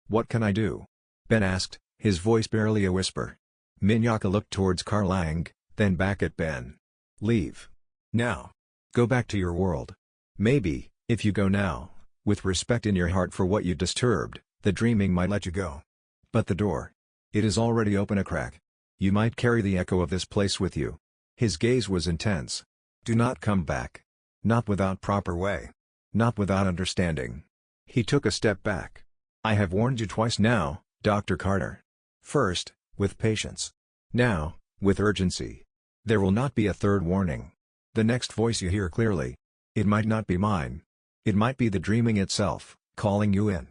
What can I do? Ben asked, his voice barely a whisper. Minyaka looked towards Karlang, then back at Ben. Leave. Now. Go back to your world. Maybe, if you go now, with respect in your heart for what you disturbed, the dreaming might let you go. But the door. It is already open a crack. You might carry the echo of this place with you. His gaze was intense. Do not come back. Not without proper way. Not without understanding. He took a step back. I have warned you twice now, Dr. Carter. First, with patience. Now, with urgency. There will not be a third warning. The next voice you hear clearly. It might not be mine. It might be the dreaming itself, calling you in.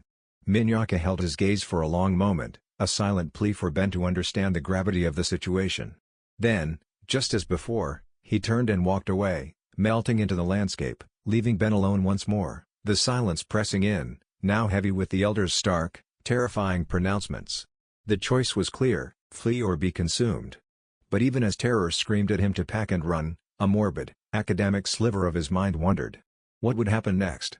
Minyaka held his gaze for a long moment, a silent plea for Ben to understand the gravity of the situation. Then, just as before, he turned and walked away, melting into the landscape, leaving Ben alone once more, the silence pressing in, now heavy with the elder's stark, terrifying pronouncements. The choice was clear, flee or be consumed. But even as terror screamed at him to pack and run, a morbid, academic sliver of his mind wondered. What would happen next?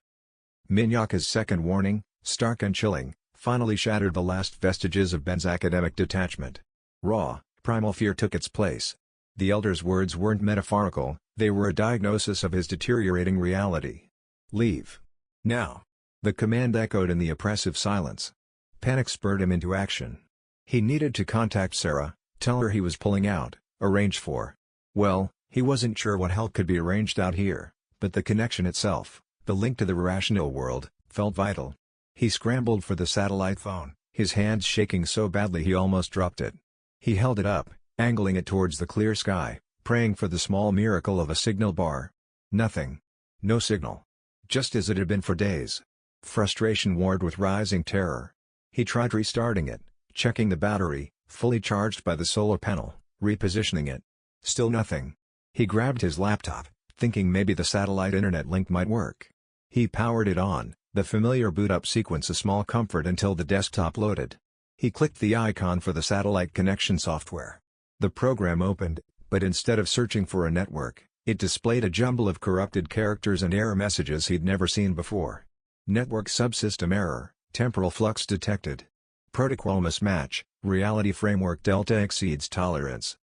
Minyaka's second warning, stark and chilling, finally shattered the last vestiges of Ben's academic detachment. Raw, primal fear took its place. The elder's words weren't metaphorical, they were a diagnosis of his deteriorating reality. Leave. Now. The command echoed in the oppressive silence. Panic spurred him into action. He needed to contact Sarah, tell her he was pulling out, arrange for. Well, he wasn't sure what help could be arranged out here, but the connection itself, the link to the rational world, felt vital. He scrambled for the satellite phone, his hands shaking so badly he almost dropped it. He held it up, angling it towards the clear sky, praying for the small miracle of a signal bar. Nothing. No signal. Just as it had been for days. Frustration warred with rising terror. He tried restarting it, checking the battery, fully charged by the solar panel, repositioning it. Still nothing. He grabbed his laptop, thinking maybe the satellite internet link might work. He powered it on, the familiar boot-up sequence a small comfort until the desktop loaded. He clicked the icon for the satellite connection software. The program opened, but instead of searching for a network, it displayed a jumble of corrupted characters and error messages he'd never seen before. Network subsystem error, temporal flux detected. Protocol mismatch, reality framework delta exceeds tolerance.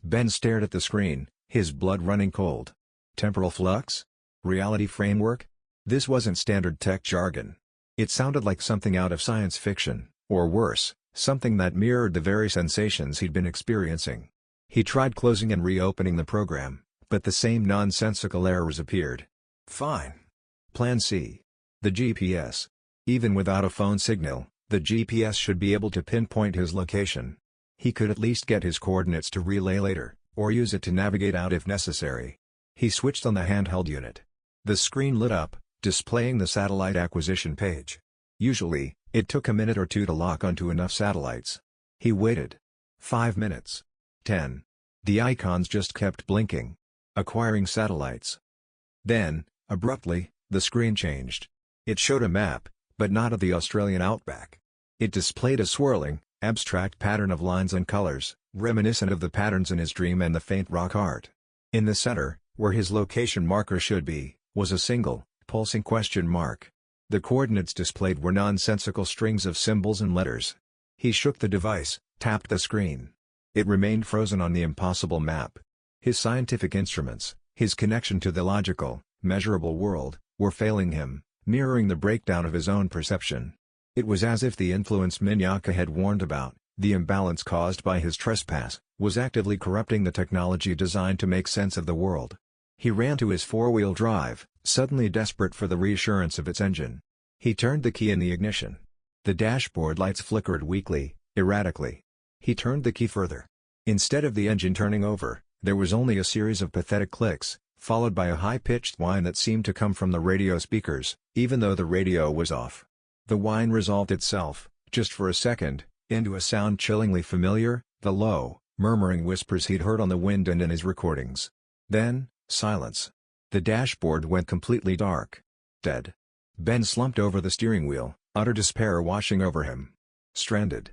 Ben stared at the screen, his blood running cold. Temporal flux? Reality framework? This wasn't standard tech jargon. It sounded like something out of science fiction, or worse, something that mirrored the very sensations he'd been experiencing. He tried closing and reopening the program, but the same nonsensical errors appeared. Fine. Plan C. The GPS. Even without a phone signal, the GPS should be able to pinpoint his location. He could at least get his coordinates to relay later, or use it to navigate out if necessary. He switched on the handheld unit. The screen lit up, displaying the satellite acquisition page. Usually, it took a minute or two to lock onto enough satellites. He waited. 5 minutes. 10. The icons just kept blinking. Acquiring satellites. Then, abruptly, the screen changed. It showed a map, but not of the Australian Outback. It displayed a swirling, abstract pattern of lines and colors, reminiscent of the patterns in his dream and the faint rock art. In the center, where his location marker should be, was a single, pulsing question mark. The coordinates displayed were nonsensical strings of symbols and letters. He shook the device, tapped the screen. It remained frozen on the impossible map. His scientific instruments, his connection to the logical, measurable world, were failing him, mirroring the breakdown of his own perception. It was as if the influence Minyaka had warned about, the imbalance caused by his trespass, was actively corrupting the technology designed to make sense of the world. He ran to his four-wheel drive, suddenly desperate for the reassurance of its engine. He turned the key in the ignition. The dashboard lights flickered weakly, erratically. He turned the key further. Instead of the engine turning over, there was only a series of pathetic clicks, followed by a high-pitched whine that seemed to come from the radio speakers, even though the radio was off. The whine resolved itself, just for a second, into a sound chillingly familiar, the low, murmuring whispers he'd heard on the wind and in his recordings. Then, silence. The dashboard went completely dark. Dead. Ben slumped over the steering wheel, utter despair washing over him. Stranded.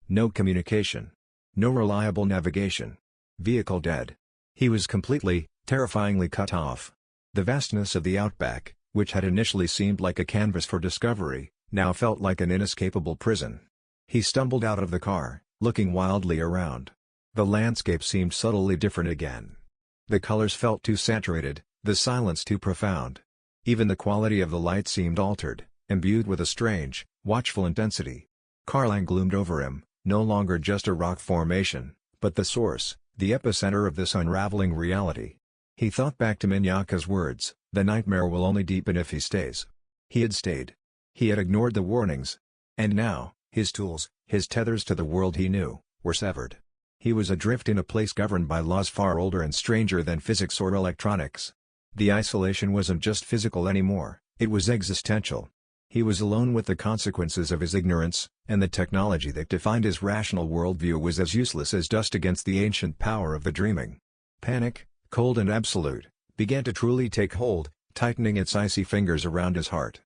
No communication. No reliable navigation. Vehicle dead. He was completely, terrifyingly cut off. The vastness of the Outback, which had initially seemed like a canvas for discovery, now felt like an inescapable prison. He stumbled out of the car, looking wildly around. The landscape seemed subtly different again. The colors felt too saturated, the silence too profound. Even the quality of the light seemed altered, imbued with a strange, watchful intensity. Carlang loomed over him, no longer just a rock formation, but the source, the epicenter of this unraveling reality. He thought back to Minyaka's words, "The nightmare will only deepen if he stays." He had stayed. He had ignored the warnings. And now, his tools, his tethers to the world he knew, were severed. He was adrift in a place governed by laws far older and stranger than physics or electronics. The isolation wasn't just physical anymore, it was existential. He was alone with the consequences of his ignorance, and the technology that defined his rational worldview was as useless as dust against the ancient power of the dreaming. Panic, cold and absolute, began to truly take hold, tightening its icy fingers around his heart.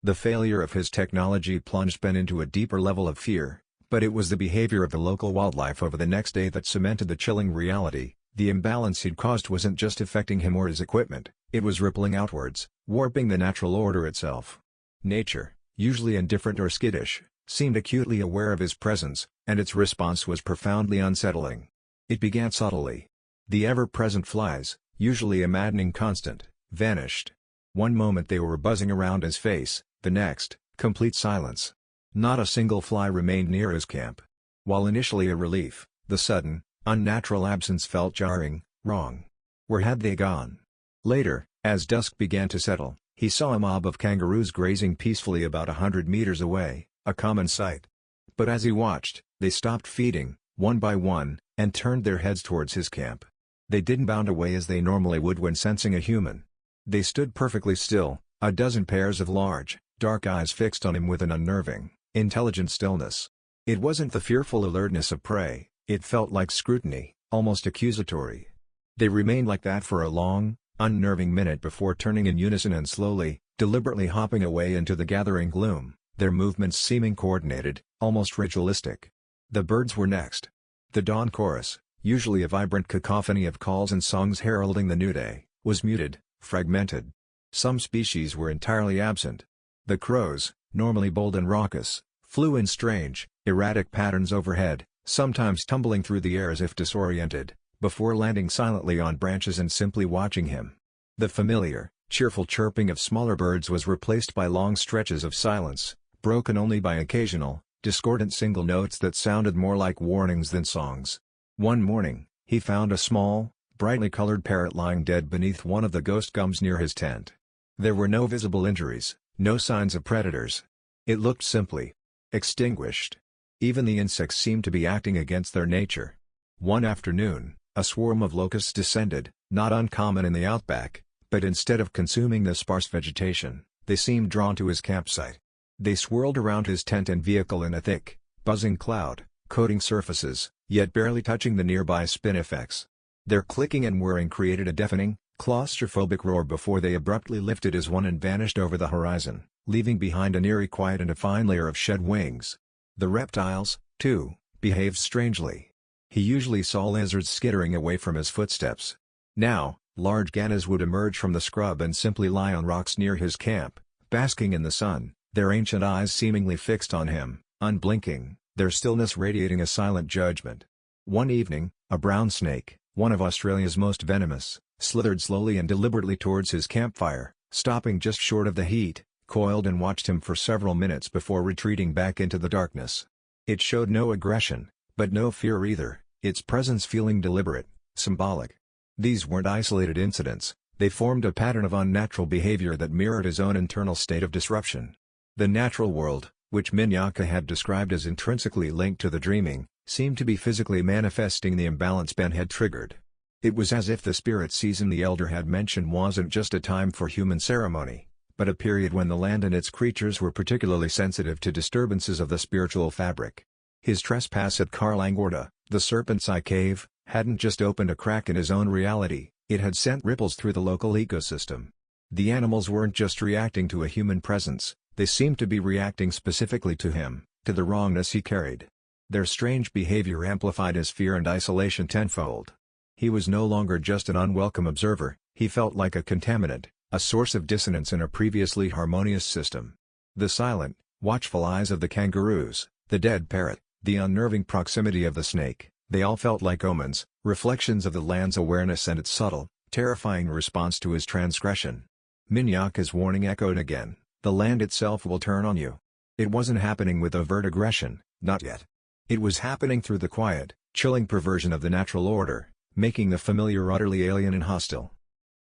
The failure of his technology plunged Ben into a deeper level of fear, but it was the behavior of the local wildlife over the next day that cemented the chilling reality. The imbalance he'd caused wasn't just affecting him or his equipment, it was rippling outwards, warping the natural order itself. Nature, usually indifferent or skittish, seemed acutely aware of his presence, and its response was profoundly unsettling. It began subtly. The ever-present flies, usually a maddening constant, vanished. One moment they were buzzing around his face, the next, complete silence. Not a single fly remained near his camp. While initially a relief, the sudden, unnatural absence felt jarring, wrong. Where had they gone? Later, as dusk began to settle, he saw a mob of kangaroos grazing peacefully about 100 meters away, a common sight. But as he watched, they stopped feeding, one by one, and turned their heads towards his camp. They didn't bound away as they normally would when sensing a human. They stood perfectly still, a dozen pairs of large, dark eyes fixed on him with an unnerving, intelligent stillness. It wasn't the fearful alertness of prey, it felt like scrutiny, almost accusatory. They remained like that for a long, unnerving minute before turning in unison and slowly, deliberately hopping away into the gathering gloom, their movements seeming coordinated, almost ritualistic. The birds were next. The dawn chorus, usually a vibrant cacophony of calls and songs heralding the new day, was muted, fragmented. Some species were entirely absent. The crows, normally bold and raucous, flew in strange, erratic patterns overhead, sometimes tumbling through the air as if disoriented, before landing silently on branches and simply watching him. The familiar, cheerful chirping of smaller birds was replaced by long stretches of silence, broken only by occasional, discordant single notes that sounded more like warnings than songs. One morning, he found a small, brightly colored parrot lying dead beneath one of the ghost gums near his tent. There were no visible injuries, no signs of predators. It looked simply extinguished. Even the insects seemed to be acting against their nature. One afternoon, a swarm of locusts descended, not uncommon in the outback, but instead of consuming the sparse vegetation, they seemed drawn to his campsite. They swirled around his tent and vehicle in a thick, buzzing cloud, coating surfaces, yet barely touching the nearby spin effects. Their clicking and whirring created a deafening, claustrophobic roar before they abruptly lifted as one and vanished over the horizon, leaving behind an eerie quiet and a fine layer of shed wings. The reptiles, too, behaved strangely. He usually saw lizards skittering away from his footsteps. Now, large gannas would emerge from the scrub and simply lie on rocks near his camp, basking in the sun, their ancient eyes seemingly fixed on him, unblinking, their stillness radiating a silent judgment. One evening, a brown snake, one of Australia's most venomous, slithered slowly and deliberately towards his campfire, stopping just short of the heat, coiled and watched him for several minutes before retreating back into the darkness. It showed no aggression, but no fear either, its presence feeling deliberate, symbolic. These weren't isolated incidents, they formed a pattern of unnatural behavior that mirrored his own internal state of disruption. The natural world, which Minyaka had described as intrinsically linked to the dreaming, seemed to be physically manifesting the imbalance Ben had triggered. It was as if the spirit season the elder had mentioned wasn't just a time for human ceremony, but a period when the land and its creatures were particularly sensitive to disturbances of the spiritual fabric. His trespass at Karlangorda, the Serpent's Eye Cave, hadn't just opened a crack in his own reality, it had sent ripples through the local ecosystem. The animals weren't just reacting to a human presence, they seemed to be reacting specifically to him, to the wrongness he carried. Their strange behavior amplified his fear and isolation tenfold. He was no longer just an unwelcome observer, he felt like a contaminant, a source of dissonance in a previously harmonious system. The silent, watchful eyes of the kangaroos, the dead parrot, the unnerving proximity of the snake, they all felt like omens, reflections of the land's awareness and its subtle, terrifying response to his transgression. Minyaka's warning echoed again, the land itself will turn on you. It wasn't happening with overt aggression, not yet. It was happening through the quiet, chilling perversion of the natural order, making the familiar utterly alien and hostile.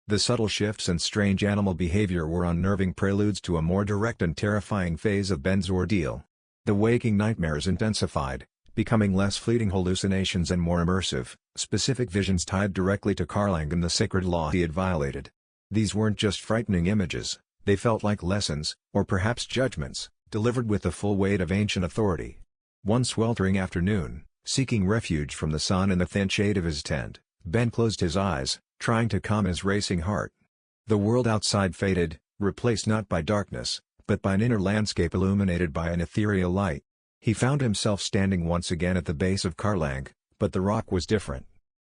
The subtle shifts and strange animal behavior were unnerving preludes to a more direct and terrifying phase of Ben's ordeal. The waking nightmares intensified, becoming less fleeting hallucinations and more immersive, specific visions tied directly to Karlang and the sacred law he had violated. These weren't just frightening images, they felt like lessons, or perhaps judgments, delivered with the full weight of ancient authority. One sweltering afternoon, seeking refuge from the sun in the thin shade of his tent, Ben closed his eyes, trying to calm his racing heart. The world outside faded, replaced not by darkness, but by an inner landscape illuminated by an ethereal light. He found himself standing once again at the base of Karlang, but the rock was different.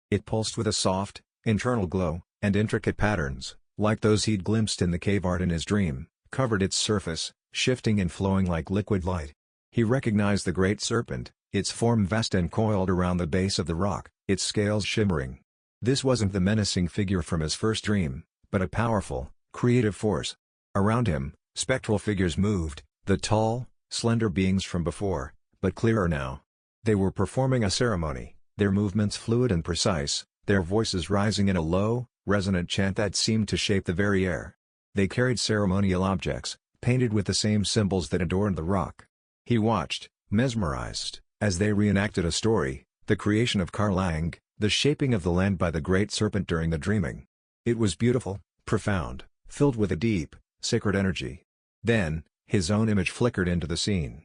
It pulsed with a soft, internal glow, and intricate patterns, like those he'd glimpsed in the cave art in his dream, covered its surface, shifting and flowing like liquid light. He recognized the great serpent, its form vast and coiled around the base of the rock, its scales shimmering. This wasn't the menacing figure from his first dream, but a powerful, creative force. Around him, spectral figures moved, the tall, slender beings from before, but clearer now. They were performing a ceremony, their movements fluid and precise, their voices rising in a low, resonant chant that seemed to shape the very air. They carried ceremonial objects, painted with the same symbols that adorned the rock. He watched, mesmerized, as they reenacted a story, the creation of Karlang, the shaping of the land by the great serpent during the dreaming. It was beautiful, profound, filled with a deep, sacred energy. Then, his own image flickered into the scene.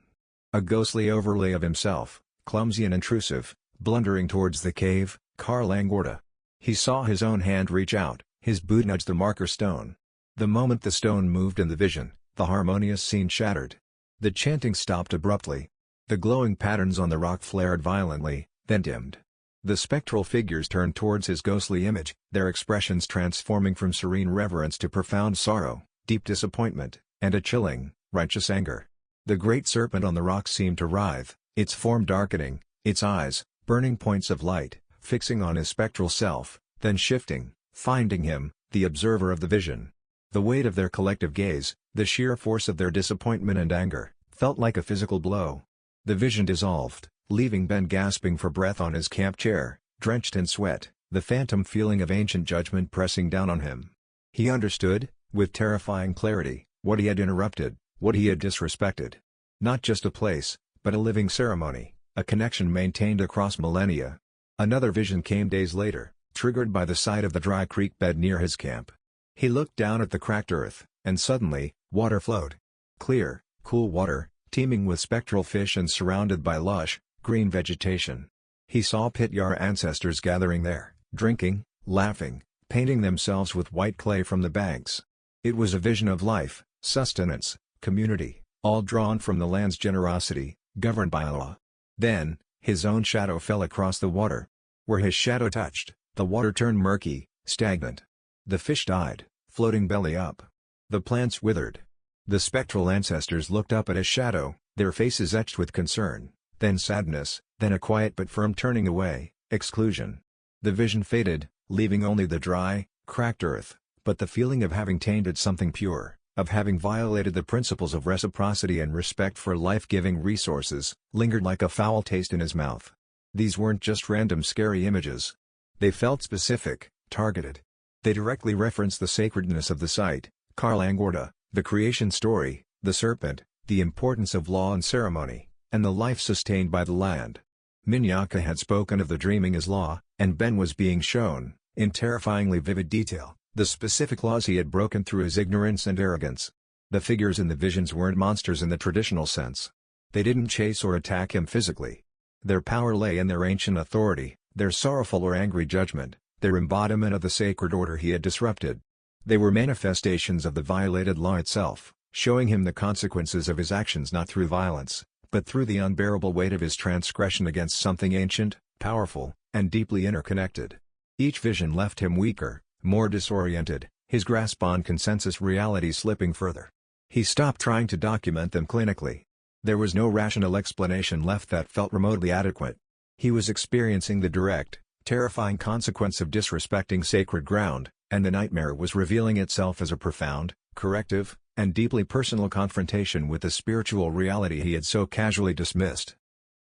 A ghostly overlay of himself, clumsy and intrusive, blundering towards the cave, Karlangorda. He saw his own hand reach out, his boot nudge the marker stone. The moment the stone moved in the vision, the harmonious scene shattered. The chanting stopped abruptly. The glowing patterns on the rock flared violently, then dimmed. The spectral figures turned towards his ghostly image, their expressions transforming from serene reverence to profound sorrow, deep disappointment, and a chilling, righteous anger. The great serpent on the rock seemed to writhe, its form darkening, its eyes, burning points of light, fixing on his spectral self, then shifting, finding him, the observer of the vision. The weight of their collective gaze, the sheer force of their disappointment and anger, felt like a physical blow. The vision dissolved, leaving Ben gasping for breath on his camp chair, drenched in sweat, the phantom feeling of ancient judgment pressing down on him. He understood, with terrifying clarity, what he had interrupted, what he had disrespected. Not just a place, but a living ceremony, a connection maintained across millennia. Another vision came days later, triggered by the sight of the dry creek bed near his camp. He looked down at the cracked earth, and suddenly, water flowed. Clear, cool water, teeming with spectral fish and surrounded by lush, green vegetation. He saw Pityar ancestors gathering there, drinking, laughing, painting themselves with white clay from the banks. It was a vision of life, sustenance, community, all drawn from the land's generosity, governed by Allah. Then, his own shadow fell across the water. Where his shadow touched, the water turned murky, stagnant. The fish died, floating belly up. The plants withered. The spectral ancestors looked up at his shadow, their faces etched with concern, then sadness, then a quiet but firm turning away, exclusion. The vision faded, leaving only the dry, cracked earth, but the feeling of having tainted something pure, of having violated the principles of reciprocity and respect for life-giving resources, lingered like a foul taste in his mouth. These weren't just random scary images. They felt specific, targeted. They directly referenced the sacredness of the site, Karlang Orda, the creation story, the serpent, the importance of law and ceremony, and the life sustained by the land. Minyaka had spoken of the dreaming as law, and Ben was being shown, in terrifyingly vivid detail, the specific laws he had broken through his ignorance and arrogance. The figures in the visions weren't monsters in the traditional sense. They didn't chase or attack him physically. Their power lay in their ancient authority, their sorrowful or angry judgment, their embodiment of the sacred order he had disrupted. They were manifestations of the violated law itself, showing him the consequences of his actions not through violence, but through the unbearable weight of his transgression against something ancient, powerful, and deeply interconnected. Each vision left him weaker, more disoriented, his grasp on consensus reality slipping further. He stopped trying to document them clinically. There was no rational explanation left that felt remotely adequate. He was experiencing the direct, terrifying consequence of disrespecting sacred ground, and the nightmare was revealing itself as a profound, corrective, and deeply personal confrontation with the spiritual reality he had so casually dismissed.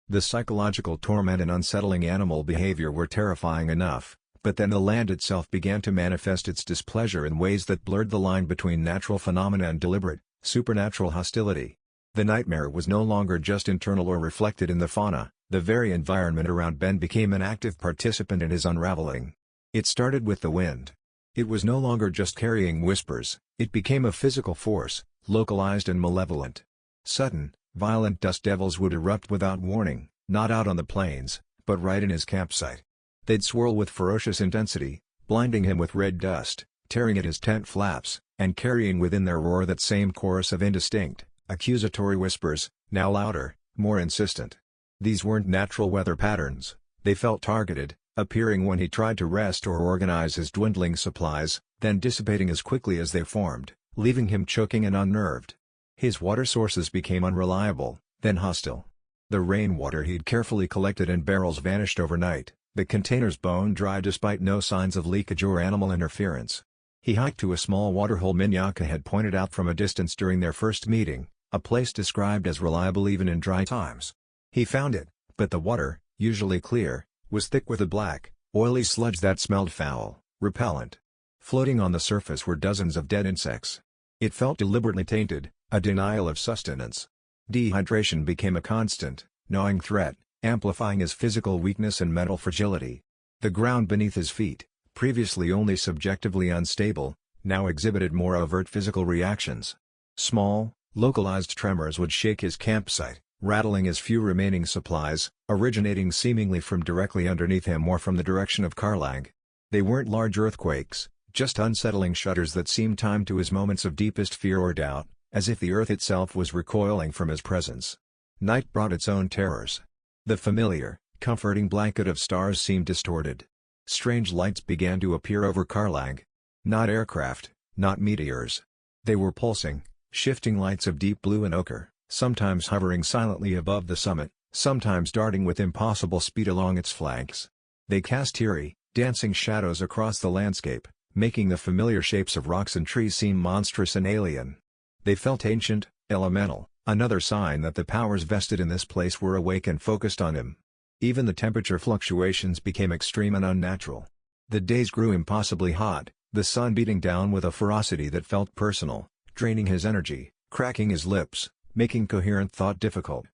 The psychological torment and unsettling animal behavior were terrifying enough, but then the land itself began to manifest its displeasure in ways that blurred the line between natural phenomena and deliberate, supernatural hostility. The nightmare was no longer just internal or reflected in the fauna, the very environment around Ben became an active participant in his unraveling. It started with the wind. It was no longer just carrying whispers, it became a physical force, localized and malevolent. Sudden, violent dust devils would erupt without warning, not out on the plains, but right in his campsite. They'd swirl with ferocious intensity, blinding him with red dust, tearing at his tent flaps, and carrying within their roar that same chorus of indistinct, accusatory whispers, now louder, more insistent. These weren't natural weather patterns, they felt targeted, appearing when he tried to rest or organize his dwindling supplies, then dissipating as quickly as they formed, leaving him choking and unnerved. His water sources became unreliable, then hostile. The rainwater he'd carefully collected in barrels vanished overnight, the containers bone dry despite no signs of leakage or animal interference. He hiked to a small waterhole Minyaka had pointed out from a distance during their first meeting, a place described as reliable even in dry times. He found it, but the water, usually clear, was thick with a black, oily sludge that smelled foul, repellent. Floating on the surface were dozens of dead insects. It felt deliberately tainted, a denial of sustenance. Dehydration became a constant, gnawing threat, amplifying his physical weakness and mental fragility. The ground beneath his feet, previously only subjectively unstable, now exhibited more overt physical reactions. Small, localized tremors would shake his campsite, rattling his few remaining supplies, originating seemingly from directly underneath him or from the direction of Karlang. They weren't large earthquakes, just unsettling shudders that seemed timed to his moments of deepest fear or doubt, as if the earth itself was recoiling from his presence. Night brought its own terrors. The familiar, comforting blanket of stars seemed distorted. Strange lights began to appear over Karlang. Not aircraft, not meteors. They were pulsing, shifting lights of deep blue and ochre, sometimes hovering silently above the summit, sometimes darting with impossible speed along its flanks. They cast eerie, dancing shadows across the landscape, making the familiar shapes of rocks and trees seem monstrous and alien. They felt ancient, elemental, another sign that the powers vested in this place were awake and focused on him. Even the temperature fluctuations became extreme and unnatural. The days grew impossibly hot, the sun beating down with a ferocity that felt personal, draining his energy, cracking his lips, making coherent thought difficult.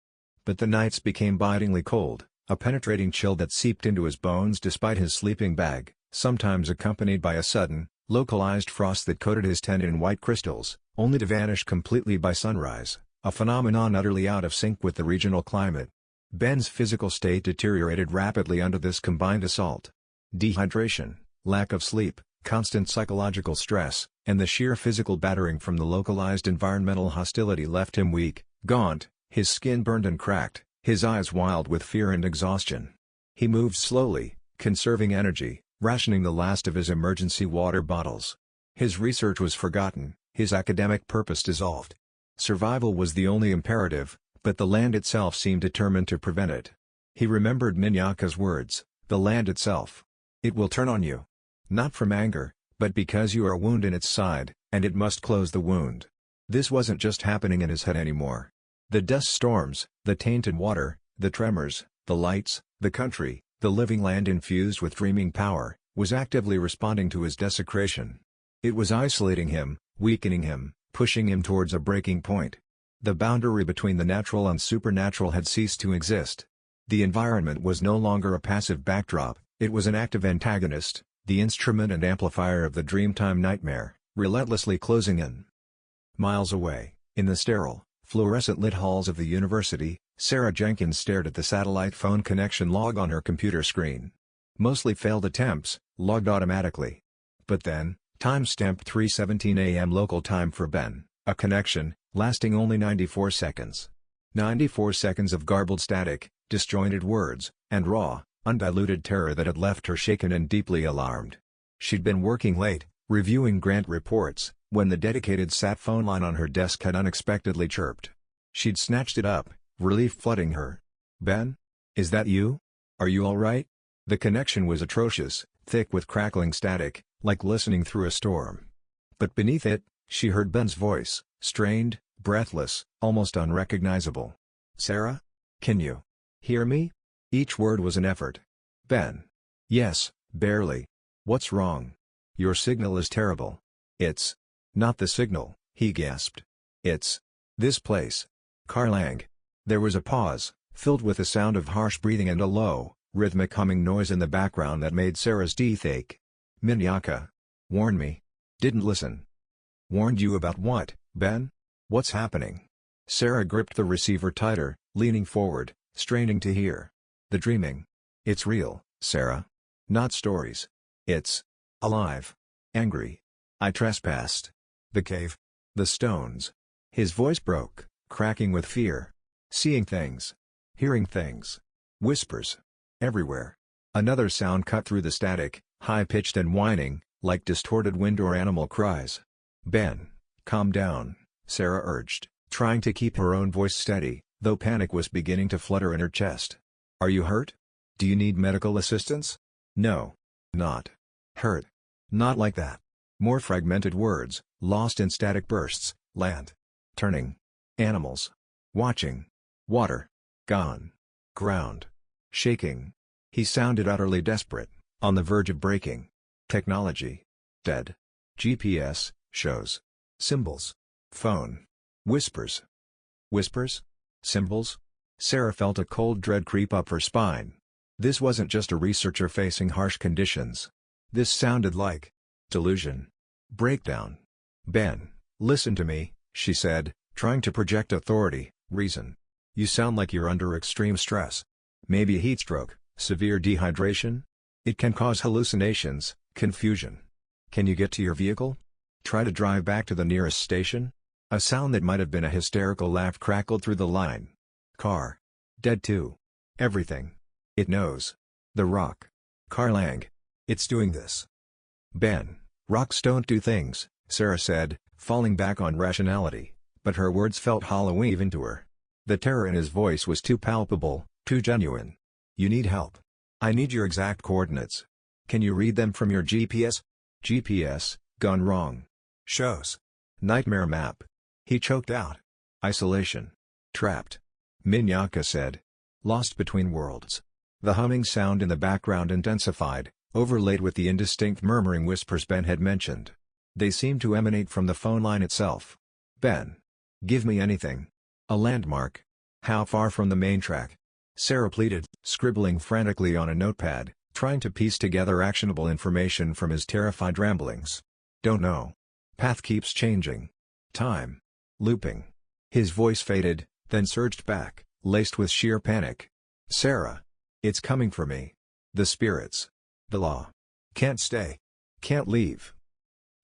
But the nights became bitingly cold, a penetrating chill that seeped into his bones despite his sleeping bag, sometimes accompanied by a sudden, localized frost that coated his tent in white crystals, only to vanish completely by sunrise, a phenomenon utterly out of sync with the regional climate. Ben's physical state deteriorated rapidly under this combined assault. Dehydration, lack of sleep, Constant psychological stress, and the sheer physical battering from the localized environmental hostility left him weak, gaunt, his skin burned and cracked, his eyes wild with fear and exhaustion. He moved slowly, conserving energy, rationing the last of his emergency water bottles. His research was forgotten, his academic purpose dissolved. Survival was the only imperative, but the land itself seemed determined to prevent it. He remembered Minyaka's words, "The land itself. It will turn on you. Not from anger, but because you are a wound in its side, and it must close the wound." This wasn't just happening in his head anymore. The dust storms, the tainted water, the tremors, the lights, the country, the living land infused with dreaming power, was actively responding to his desecration. It was isolating him, weakening him, pushing him towards a breaking point. The boundary between the natural and supernatural had ceased to exist. The environment was no longer a passive backdrop, it was an active antagonist, the instrument and amplifier of the Dreamtime Nightmare, relentlessly closing in. Miles away, in the sterile, fluorescent-lit halls of the university, Sarah Jenkins stared at the satellite phone connection log on her computer screen. Mostly failed attempts, logged automatically. But then, timestamped 3:17 a.m. local time for Ben, a connection, lasting only 94 seconds. 94 seconds of garbled static, disjointed words, and raw, undiluted terror that had left her shaken and deeply alarmed. She'd been working late, reviewing grant reports, when the dedicated sat phone line on her desk had unexpectedly chirped. She'd snatched it up, relief flooding her. "Ben? Is that you? Are you all right?" The connection was atrocious, thick with crackling static, like listening through a storm. But beneath it, she heard Ben's voice, strained, breathless, almost unrecognizable. "Sarah? Can you hear me?" Each word was an effort. "Ben." "Yes, barely." "What's wrong?" "Your signal is terrible." "It's not the signal," he gasped. "It's this place." Karlang. There was a pause, filled with the sound of harsh breathing and a low, rhythmic humming noise in the background that made Sarah's teeth ache. "Minyaka. Warn me." "Didn't listen." "Warned you about what, Ben? What's happening?" Sarah gripped the receiver tighter, leaning forward, straining to hear. "The dreaming. It's real, Sarah. Not stories. It's alive. Angry. I trespassed. The cave. The stones." His voice broke, cracking with fear. "Seeing things. Hearing things. Whispers. Everywhere." Another sound cut through the static, high-pitched and whining, like distorted wind or animal cries. "Ben, calm down," Sarah urged, trying to keep her own voice steady, though panic was beginning to flutter in her chest. "Are you hurt? Do you need medical assistance?" "No. Not hurt. Not like that." More fragmented words, lost in static bursts. "Land. Turning. Animals. Watching. Water. Gone. Ground. Shaking." He sounded utterly desperate, on the verge of breaking. "Technology. Dead. GPS, shows. Symbols. Phone. Whispers." Whispers? Symbols? Sarah felt a cold dread creep up her spine. This wasn't just a researcher facing harsh conditions. This sounded like delusion. Breakdown. "Ben, listen to me," she said, trying to project authority, reason. "You sound like you're under extreme stress. Maybe a heatstroke, severe dehydration? It can cause hallucinations, confusion. Can you get to your vehicle? Try to drive back to the nearest station?" A sound that might have been a hysterical laugh crackled through the line. "Car. Dead too. Everything. It knows. The rock. Karlang. It's doing this." "Ben, rocks don't do things," Sarah said, falling back on rationality, but her words felt hollow even to her. The terror in his voice was too palpable, too genuine. "You need help. I need your exact coordinates. Can you read them from your GPS?" "GPS, gone wrong. Shows. Nightmare map." He choked out. "Isolation. Trapped." Minyaka said. "Lost between worlds." The humming sound in the background intensified, overlaid with the indistinct murmuring whispers Ben had mentioned. They seemed to emanate from the phone line itself. "Ben. Give me anything. A landmark. How far from the main track?" Sarah pleaded, scribbling frantically on a notepad, trying to piece together actionable information from his terrified ramblings. "Don't know. Path keeps changing. Time. Looping." His voice faded, then surged back, laced with sheer panic. "Sarah. It's coming for me. The spirits. The law. Can't stay. Can't leave.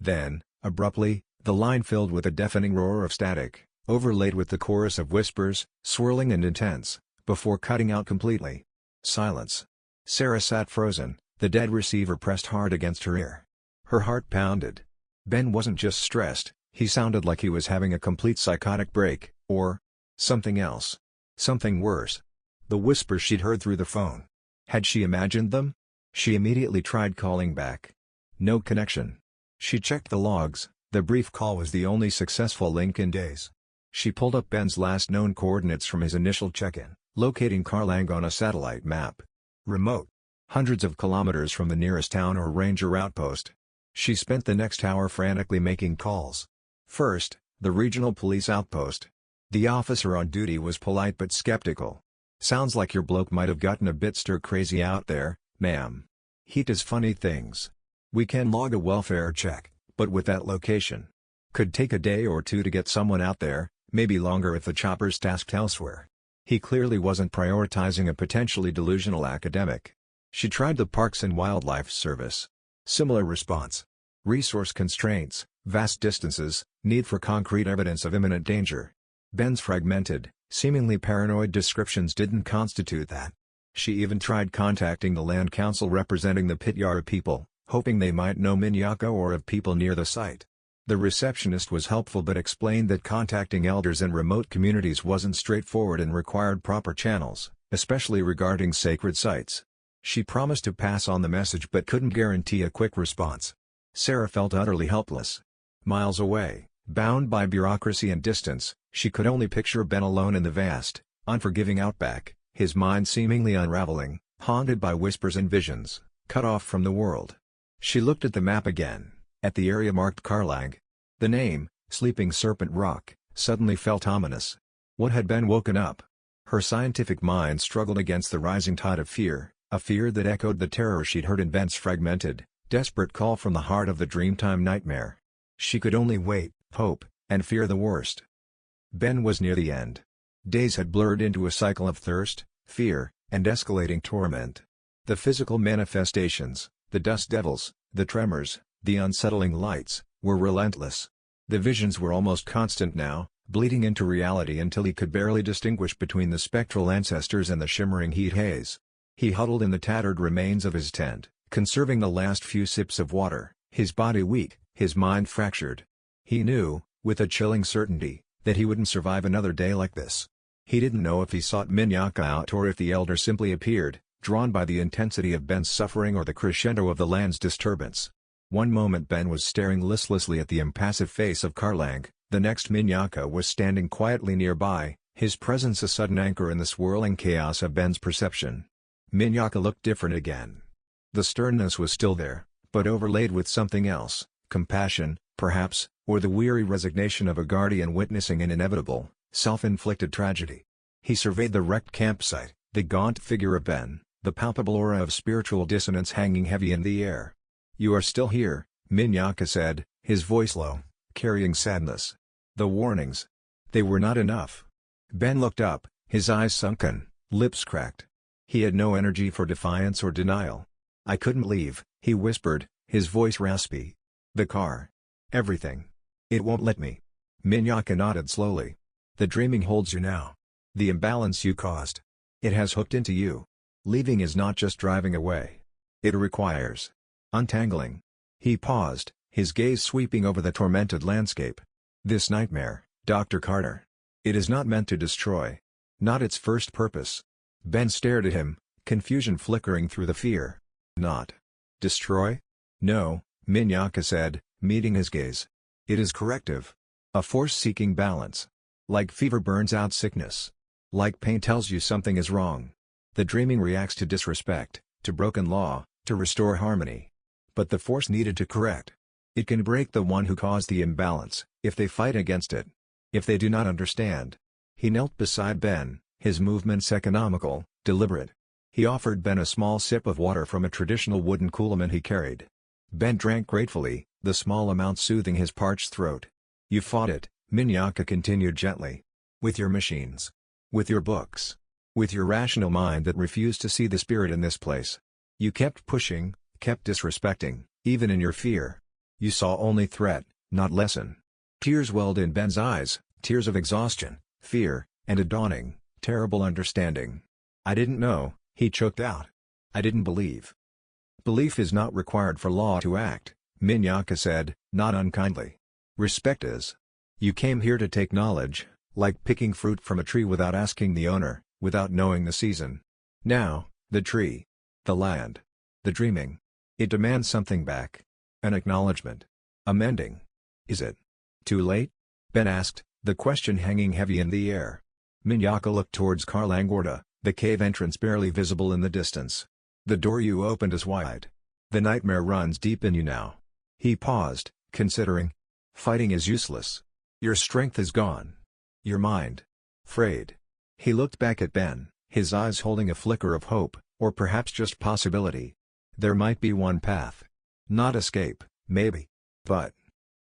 Then, abruptly, the line filled with a deafening roar of static, overlaid with the chorus of whispers, swirling and intense, before cutting out completely. Silence. Sarah sat frozen, the dead receiver pressed hard against her ear. Her heart pounded. Ben wasn't just stressed, he sounded like he was having a complete psychotic break, or something else. Something worse. The whispers she'd heard through the phone. Had she imagined them? She immediately tried calling back. No connection. She checked the logs, the brief call was the only successful link in days. She pulled up Ben's last known coordinates from his initial check-in, locating Carlang on a satellite map. Remote. Hundreds of kilometers from the nearest town or ranger outpost. She spent the next hour frantically making calls. First, the regional police outpost. The officer on duty was polite but skeptical. "Sounds like your bloke might have gotten a bit stir-crazy out there, ma'am. He does funny things. We can log a welfare check, but with that location. Could take a day or two to get someone out there, maybe longer if the chopper's tasked elsewhere." He clearly wasn't prioritizing a potentially delusional academic. She tried the Parks and Wildlife Service. Similar response. Resource constraints, vast distances, need for concrete evidence of imminent danger. Ben's fragmented, seemingly paranoid descriptions didn't constitute that. She even tried contacting the land council representing the Pityara people, hoping they might know Minyaka or of people near the site. The receptionist was helpful but explained that contacting elders in remote communities wasn't straightforward and required proper channels, especially regarding sacred sites. She promised to pass on the message but couldn't guarantee a quick response. Sarah felt utterly helpless. Miles away, bound by bureaucracy and distance, she could only picture Ben alone in the vast, unforgiving outback, his mind seemingly unraveling, haunted by whispers and visions, cut off from the world. She looked at the map again, at the area marked Carlang. The name, Sleeping Serpent Rock, suddenly felt ominous. What had Ben woken up? Her scientific mind struggled against the rising tide of fear, a fear that echoed the terror she'd heard in Ben's fragmented, desperate call from the heart of the Dreamtime Nightmare. She could only wait, hope, and fear the worst. Ben was near the end. Days had blurred into a cycle of thirst, fear, and escalating torment. The physical manifestations, the dust devils, the tremors, the unsettling lights, were relentless. The visions were almost constant now, bleeding into reality until he could barely distinguish between the spectral ancestors and the shimmering heat haze. He huddled in the tattered remains of his tent, conserving the last few sips of water, his body weak, his mind fractured. He knew, with a chilling certainty, that he wouldn't survive another day like this. He didn't know if he sought Minyaka out or if the elder simply appeared, drawn by the intensity of Ben's suffering or the crescendo of the land's disturbance. One moment Ben was staring listlessly at the impassive face of Carlang, the next Minyaka was standing quietly nearby, his presence a sudden anchor in the swirling chaos of Ben's perception. Minyaka looked different again. The sternness was still there, but overlaid with something else, compassion, perhaps, or the weary resignation of a guardian witnessing an inevitable, self-inflicted tragedy. He surveyed the wrecked campsite, the gaunt figure of Ben, the palpable aura of spiritual dissonance hanging heavy in the air. "You are still here," Minyaka said, his voice low, carrying sadness. The warnings. They were not enough. Ben looked up, his eyes sunken, lips cracked. He had no energy for defiance or denial. "I couldn't leave," he whispered, his voice raspy. "The car. Everything. It won't let me." Minyaka nodded slowly. "The dreaming holds you now. The imbalance you caused. It has hooked into you. Leaving is not just driving away. It requires untangling." He paused, his gaze sweeping over the tormented landscape. "This nightmare, Dr. Carter. It is not meant to destroy. Not its first purpose." Ben stared at him, confusion flickering through the fear. "Not destroy?" "No," Minyaka said, meeting his gaze. "It is corrective. A force seeking balance. Like fever burns out sickness. Like pain tells you something is wrong. The dreaming reacts to disrespect, to broken law, to restore harmony. But the force needed to correct. It can break the one who caused the imbalance, if they fight against it. If they do not understand." He knelt beside Ben, his movements economical, deliberate. He offered Ben a small sip of water from a traditional wooden koolaman he carried. Ben drank gratefully, the small amount soothing his parched throat. "You fought it," Minyaka continued gently. "With your machines. With your books. With your rational mind that refused to see the spirit in this place. You kept pushing, kept disrespecting, Even in your fear, you saw only threat, not lesson. Tears welled in Ben's eyes, tears of exhaustion, fear, and a dawning, terrible understanding. "I didn't know," he choked out. "I didn't believe." "Belief is not required for law to act," Minyaka said, not unkindly. "Respect is. You came here to take knowledge, like picking fruit from a tree without asking the owner, without knowing the season. Now, the tree, the land, the dreaming, it demands something back. An acknowledgement. A mending. Is it too late?" Ben asked, the question hanging heavy in the air. Minyaka looked towards Karlangorda, the cave entrance barely visible in the distance. "The door you opened is wide. The nightmare runs deep in you now." He paused, considering. "Fighting is useless. Your strength is gone. Your mind. Frayed." He looked back at Ben, his eyes holding a flicker of hope, or perhaps just possibility. There might be one path. Not escape, maybe. But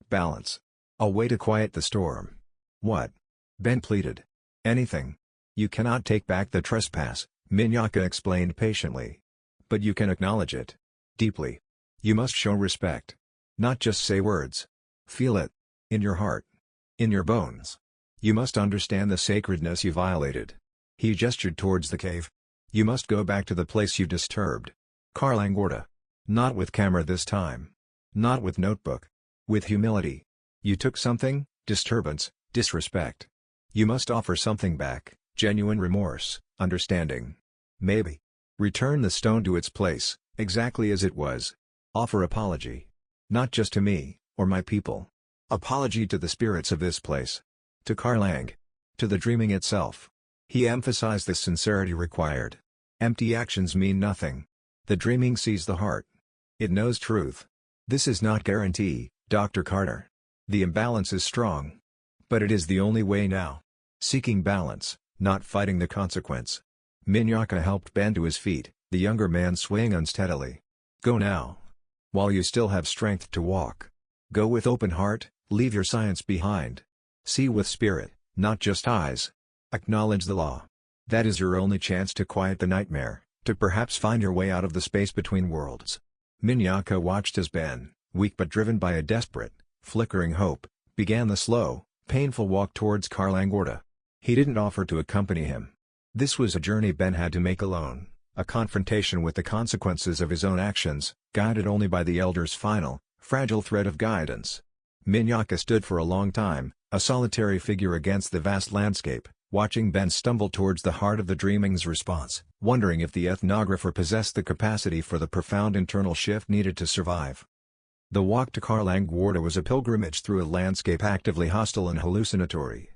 balance. A way to quiet the storm. "What?" Ben pleaded. "Anything. You cannot take back the trespass," Minyaka explained patiently. "But you can acknowledge it. Deeply. You must show respect. Not just say words. Feel it. In your heart. In your bones. You must understand the sacredness you violated." He gestured towards the cave. "You must go back to the place you disturbed. Karlangorda. Not with camera this time. Not with notebook. With humility. You took something, disturbance, disrespect. You must offer something back, genuine remorse, understanding. Maybe. Return the stone to its place, exactly as it was. Offer apology. Not just to me, or my people. Apology to the spirits of this place. To Karlang. To the dreaming itself." He emphasized the sincerity required. Empty actions mean nothing. The dreaming sees the heart. It knows truth. This is not guarantee, Dr. Carter. The imbalance is strong. But it is the only way now. Seeking balance, not fighting the consequence. Minyaka helped Ben to his feet, the younger man swaying unsteadily. "Go now. While you still have strength to walk. Go with open heart, leave your science behind. See with spirit, not just eyes. Acknowledge the law. That is your only chance to quiet the nightmare, to perhaps find your way out of the space between worlds." Minyaka watched as Ben, weak but driven by a desperate, flickering hope, began the slow, painful walk towards Karlangorda. He didn't offer to accompany him. This was a journey Ben had to make alone, a confrontation with the consequences of his own actions, guided only by the Elder's final, fragile thread of guidance. Minyaka stood for a long time, a solitary figure against the vast landscape, watching Ben stumble towards the heart of the dreaming's response, wondering if the ethnographer possessed the capacity for the profound internal shift needed to survive. The walk to Karlangorda was a pilgrimage through a landscape actively hostile and hallucinatory.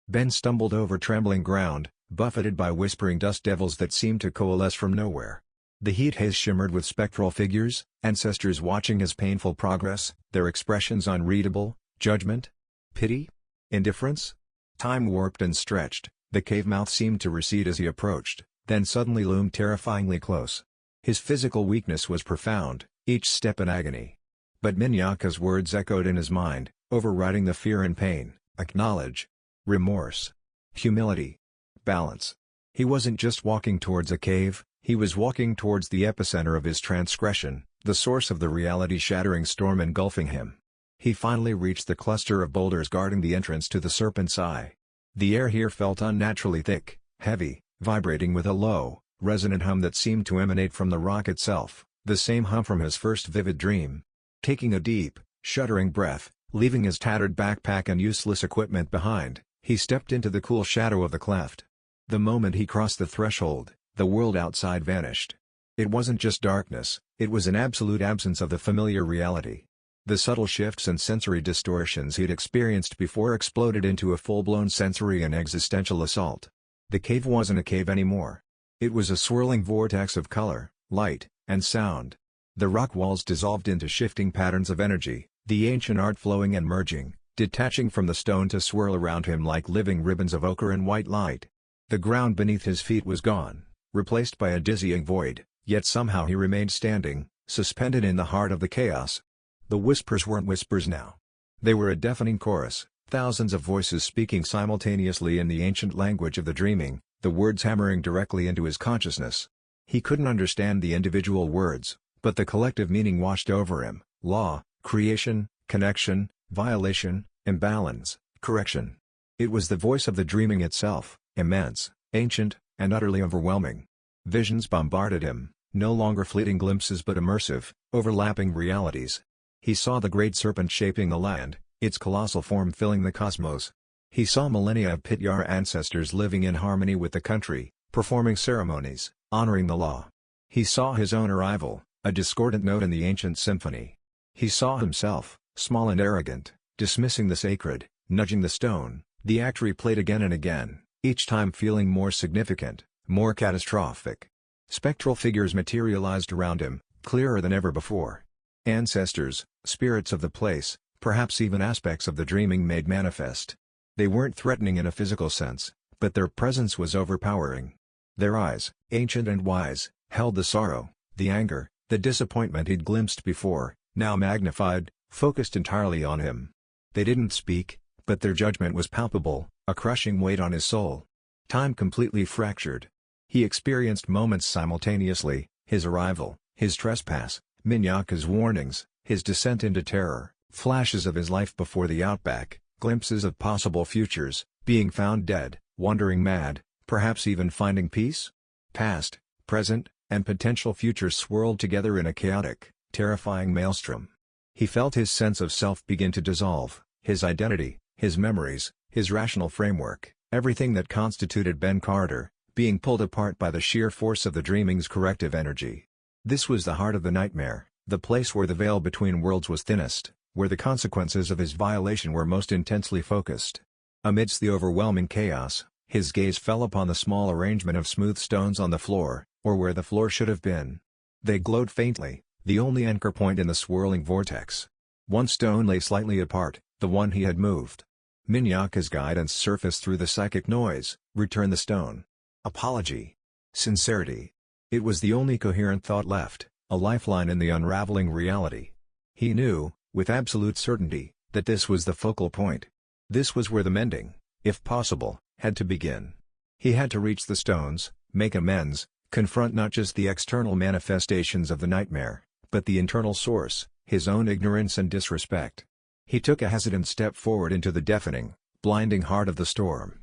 Ben stumbled over trembling ground, buffeted by whispering dust devils that seemed to coalesce from nowhere. The heat haze shimmered with spectral figures, ancestors watching his painful progress, their expressions unreadable: judgment, pity, indifference. Time warped and stretched, the cave mouth seemed to recede as he approached, then suddenly loomed terrifyingly close. His physical weakness was profound, each step an agony. But Minyaka's words echoed in his mind, overriding the fear and pain: acknowledge, remorse, humility, balance. He wasn't just walking towards a cave, he was walking towards the epicenter of his transgression, the source of the reality-shattering storm engulfing him. He finally reached the cluster of boulders guarding the entrance to the Serpent's Eye. The air here felt unnaturally thick, heavy, vibrating with a low, resonant hum that seemed to emanate from the rock itself, the same hum from his first vivid dream. Taking a deep, shuddering breath, leaving his tattered backpack and useless equipment behind, he stepped into the cool shadow of the cleft. The moment he crossed the threshold, the world outside vanished. It wasn't just darkness, it was an absolute absence of the familiar reality. The subtle shifts and sensory distortions he'd experienced before exploded into a full-blown sensory and existential assault. The cave wasn't a cave anymore. It was a swirling vortex of color, light, and sound. The rock walls dissolved into shifting patterns of energy, the ancient art flowing and merging, detaching from the stone to swirl around him like living ribbons of ochre and white light. The ground beneath his feet was gone, replaced by a dizzying void, yet somehow he remained standing, suspended in the heart of the chaos. The whispers weren't whispers now. They were a deafening chorus, thousands of voices speaking simultaneously in the ancient language of the dreaming, the words hammering directly into his consciousness. He couldn't understand the individual words, but the collective meaning washed over him, Law, creation, connection, violation, imbalance, correction. It was the voice of the dreaming itself, immense, ancient, and utterly overwhelming. Visions bombarded him, no longer fleeting glimpses but immersive, overlapping realities. He saw the great serpent shaping the land, its colossal form filling the cosmos. He saw millennia of Pityara ancestors living in harmony with the country, performing ceremonies, honoring the law. He saw his own arrival, a discordant note in the ancient symphony. He saw himself, small and arrogant, dismissing the sacred, nudging the stone, the act replayed again and again, each time feeling more significant, more catastrophic. Spectral figures materialized around him, clearer than ever before. Ancestors, spirits of the place, perhaps even aspects of the dreaming made manifest. They weren't threatening in a physical sense, but their presence was overpowering. Their eyes, ancient and wise, held the sorrow, the anger, the disappointment he'd glimpsed before, now magnified, focused entirely on him. They didn't speak, but their judgment was palpable, a crushing weight on his soul. Time completely fractured. He experienced moments simultaneously, his arrival, his trespass, Minyaka's warnings, his descent into terror, flashes of his life before the Outback, glimpses of possible futures, being found dead, wandering mad, perhaps even finding peace? Past, present, and potential futures swirled together in a chaotic, terrifying maelstrom. He felt his sense of self begin to dissolve, his identity, his memories, his rational framework, everything that constituted Ben Carter, being pulled apart by the sheer force of the dreaming's corrective energy. This was the heart of the nightmare, the place where the veil between worlds was thinnest, where the consequences of his violation were most intensely focused. Amidst the overwhelming chaos, his gaze fell upon the small arrangement of smooth stones on the floor, or where the floor should have been. They glowed faintly, the only anchor point in the swirling vortex. One stone lay slightly apart, the one he had moved. Minyaka's guidance surfaced through the psychic noise: return the stone. Apology. Sincerity. It was the only coherent thought left, a lifeline in the unraveling reality. He knew, with absolute certainty, that this was the focal point. This was where the mending, if possible, had to begin. He had to reach the stones, make amends, confront not just the external manifestations of the nightmare, but the internal source, his own ignorance and disrespect. He took a hesitant step forward into the deafening, blinding heart of the storm.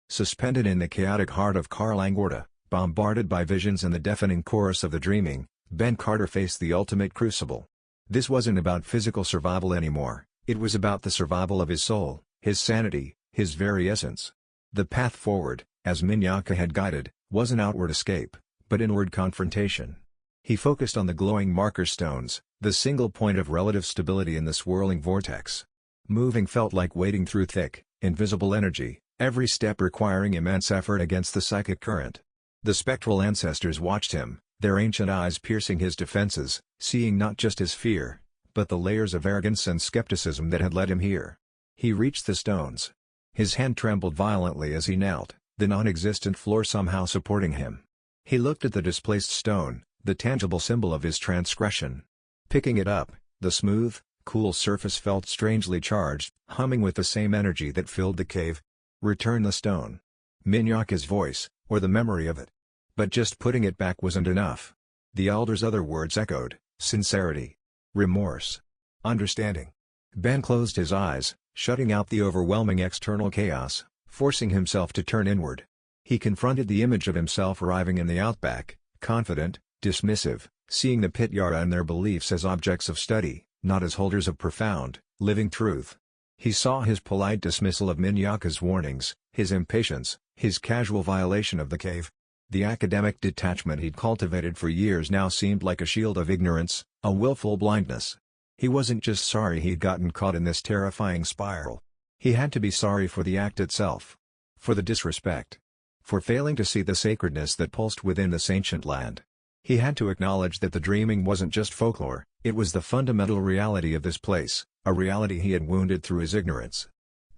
Suspended in the chaotic heart of Karlangorda, bombarded by visions and the deafening chorus of the dreaming, Ben Carter faced the ultimate crucible. This wasn't about physical survival anymore, it was about the survival of his soul, his sanity, his very essence. The path forward, as Minyaka had guided, wasn't outward escape, but inward confrontation. He focused on the glowing marker stones, the single point of relative stability in the swirling vortex. Moving felt like wading through thick, invisible energy, every step requiring immense effort against the psychic current. The spectral ancestors watched him, their ancient eyes piercing his defenses, seeing not just his fear, but the layers of arrogance and skepticism that had led him here. He reached the stones. His hand trembled violently as he knelt, the non-existent floor somehow supporting him. He looked at the displaced stone, the tangible symbol of his transgression. Picking it up, the smooth, cool surface felt strangely charged, humming with the same energy that filled the cave. Return the stone. Minyaka's voice, or the memory of it. But just putting it back wasn't enough. The elder's other words echoed: sincerity, remorse, understanding. Ben closed his eyes, shutting out the overwhelming external chaos, forcing himself to turn inward. He confronted the image of himself arriving in the Outback, confident, dismissive, seeing the Pityara and their beliefs as objects of study, not as holders of profound, living truth. He saw his polite dismissal of Minyaka's warnings, his impatience, his casual violation of the cave. The academic detachment he'd cultivated for years now seemed like a shield of ignorance, a willful blindness. He wasn't just sorry he'd gotten caught in this terrifying spiral. He had to be sorry for the act itself. For the disrespect. For failing to see the sacredness that pulsed within this ancient land. He had to acknowledge that the dreaming wasn't just folklore, it was the fundamental reality of this place, a reality he had wounded through his ignorance.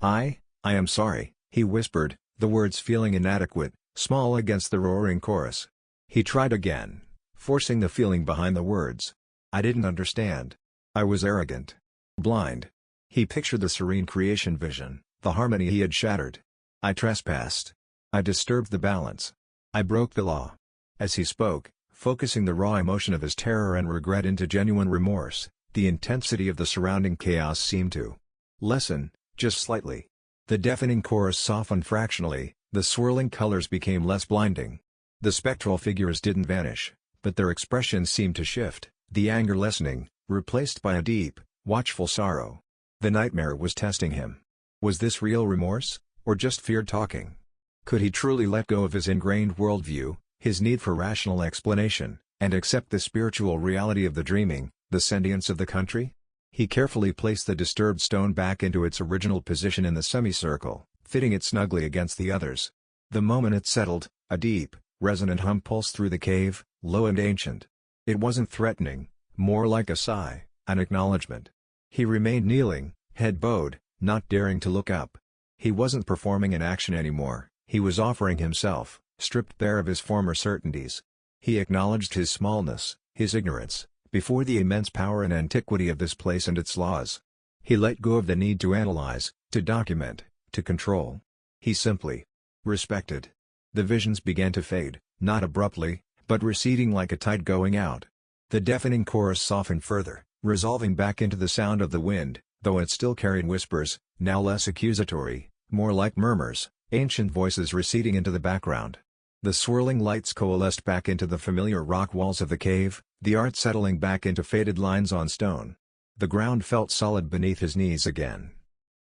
I am sorry, he whispered, the words feeling inadequate, small against the roaring chorus. He tried again, forcing the feeling behind the words. I didn't understand. I was arrogant. Blind. He pictured the serene creation vision, the harmony he had shattered. I trespassed. I disturbed the balance. I broke the law. As he spoke, focusing the raw emotion of his terror and regret into genuine remorse, The intensity of the surrounding chaos seemed to lessen, just slightly. The deafening chorus softened fractionally, the swirling colors became less blinding. The spectral figures didn't vanish, but their expressions seemed to shift, the anger lessening, replaced by a deep, watchful sorrow. The nightmare was testing him. Was this real remorse, or just fear talking? Could he truly let go of his ingrained worldview, his need for rational explanation, and accept the spiritual reality of the dreaming, the sentience of the country? He carefully placed the disturbed stone back into its original position in the semicircle, fitting it snugly against the others. The moment it settled, a deep, resonant hum pulsed through the cave, low and ancient. It wasn't threatening, more like a sigh, an acknowledgement. He remained kneeling, head bowed, not daring to look up. He wasn't performing an action anymore, he was offering himself, stripped bare of his former certainties. He acknowledged his smallness, his ignorance, before the immense power and antiquity of this place and its laws. He let go of the need to analyze, to document, to control. He simply respected. The visions began to fade, not abruptly, but receding like a tide going out. The deafening chorus softened further, resolving back into the sound of the wind, though it still carried whispers, now less accusatory, more like murmurs, ancient voices receding into the background. The swirling lights coalesced back into the familiar rock walls of the cave, the art settling back into faded lines on stone. The ground felt solid beneath his knees again.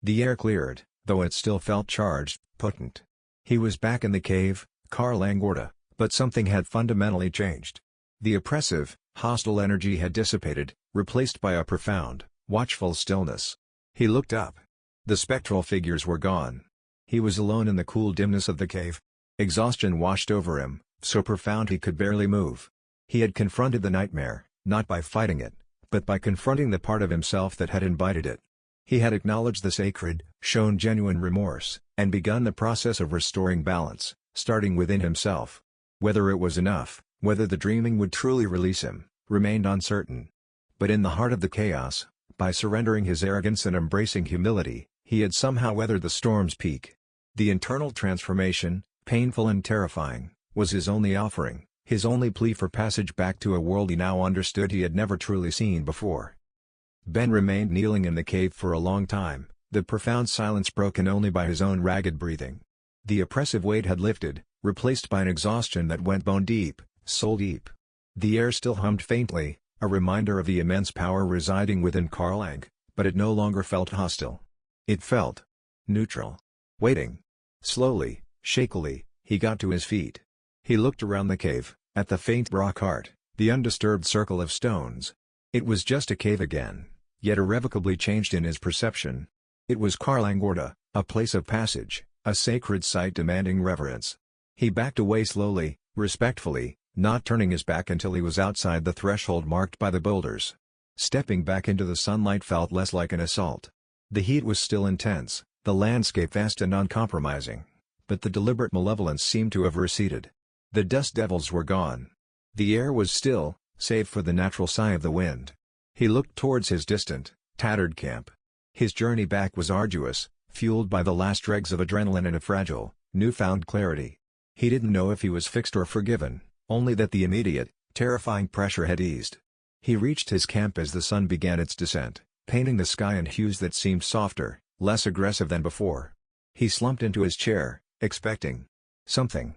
The air cleared, though it still felt charged, potent. He was back in the cave, Karl Langorda, but something had fundamentally changed. The oppressive, hostile energy had dissipated, replaced by a profound, watchful stillness. He looked up. The spectral figures were gone. He was alone in the cool dimness of the cave. Exhaustion washed over him, so profound he could barely move. He had confronted the nightmare, not by fighting it, but by confronting the part of himself that had invited it. He had acknowledged the sacred, shown genuine remorse, and begun the process of restoring balance, starting within himself. Whether it was enough, whether the dreaming would truly release him, remained uncertain. But in the heart of the chaos, by surrendering his arrogance and embracing humility, he had somehow weathered the storm's peak. The internal transformation, painful and terrifying, was his only offering, his only plea for passage back to a world he now understood he had never truly seen before. Ben remained kneeling in the cave for a long time, the profound silence broken only by his own ragged breathing. The oppressive weight had lifted, replaced by an exhaustion that went bone deep, soul deep. The air still hummed faintly, a reminder of the immense power residing within Karl Lang, but it no longer felt hostile. It felt neutral. Waiting. Slowly, shakily, he got to his feet. He looked around the cave, at the faint rock art, the undisturbed circle of stones. It was just a cave again, yet irrevocably changed in his perception. It was Karl Langorda, a place of passage, a sacred site demanding reverence. He backed away slowly, respectfully, not turning his back until he was outside the threshold marked by the boulders. Stepping back into the sunlight felt less like an assault. The heat was still intense, the landscape vast and uncompromising, but the deliberate malevolence seemed to have receded. The dust devils were gone. The air was still, save for the natural sigh of the wind. He looked towards his distant, tattered camp. His journey back was arduous, fueled by the last dregs of adrenaline and a fragile, newfound clarity. He didn't know if he was fixed or forgiven, only that the immediate, terrifying pressure had eased. He reached his camp as the sun began its descent, painting the sky in hues that seemed softer, less aggressive than before. He slumped into his chair, expecting something.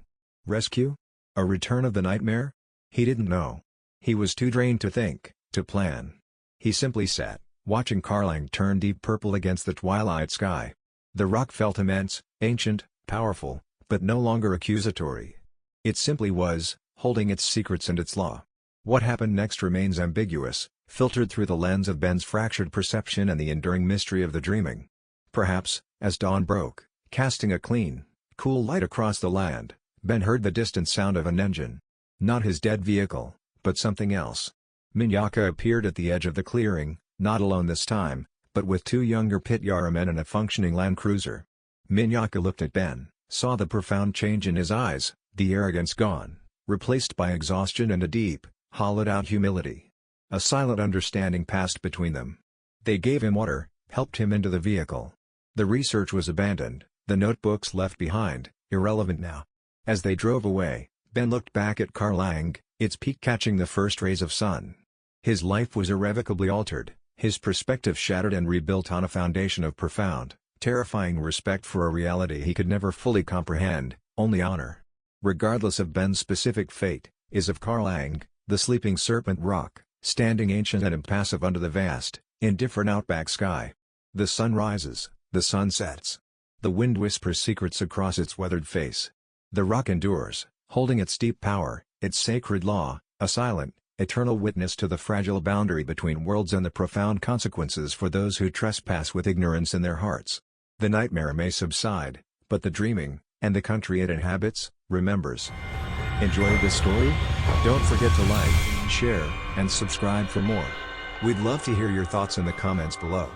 Rescue? A return of the nightmare? He didn't know. He was too drained to think, to plan. He simply sat, watching Karl Lang turn deep purple against the twilight sky. The rock felt immense, ancient, powerful, but no longer accusatory. It simply was, holding its secrets and its law. What happened next remains ambiguous, filtered through the lens of Ben's fractured perception and the enduring mystery of the dreaming. Perhaps, as dawn broke, casting a clean, cool light across the land, Ben heard the distant sound of an engine. Not his dead vehicle, but something else. Minyaka appeared at the edge of the clearing, not alone this time, but with two younger Pityara men and a functioning Land Cruiser. Minyaka looked at Ben, saw the profound change in his eyes, the arrogance gone, replaced by exhaustion and a deep, hollowed-out humility. A silent understanding passed between them. They gave him water, helped him into the vehicle. The research was abandoned, the notebooks left behind, irrelevant now. As they drove away, Ben looked back at Karl Lang, its peak catching the first rays of sun. His life was irrevocably altered, His perspective shattered and rebuilt on a foundation of profound, terrifying respect for a reality he could never fully comprehend, only honor. Regardless of Ben's specific fate, is of Carl Ang, the sleeping serpent rock, standing ancient and impassive under the vast, indifferent outback sky. The sun rises, the sun sets. The wind whispers secrets across its weathered face. The rock endures, holding its deep power, its sacred law, a silent, eternal witness to the fragile boundary between worlds and the profound consequences for those who trespass with ignorance in their hearts. The nightmare may subside, but the dreaming, and the country it inhabits, remembers. Enjoyed this story? Don't forget to like, share, and subscribe for more. We'd love to hear your thoughts in the comments below.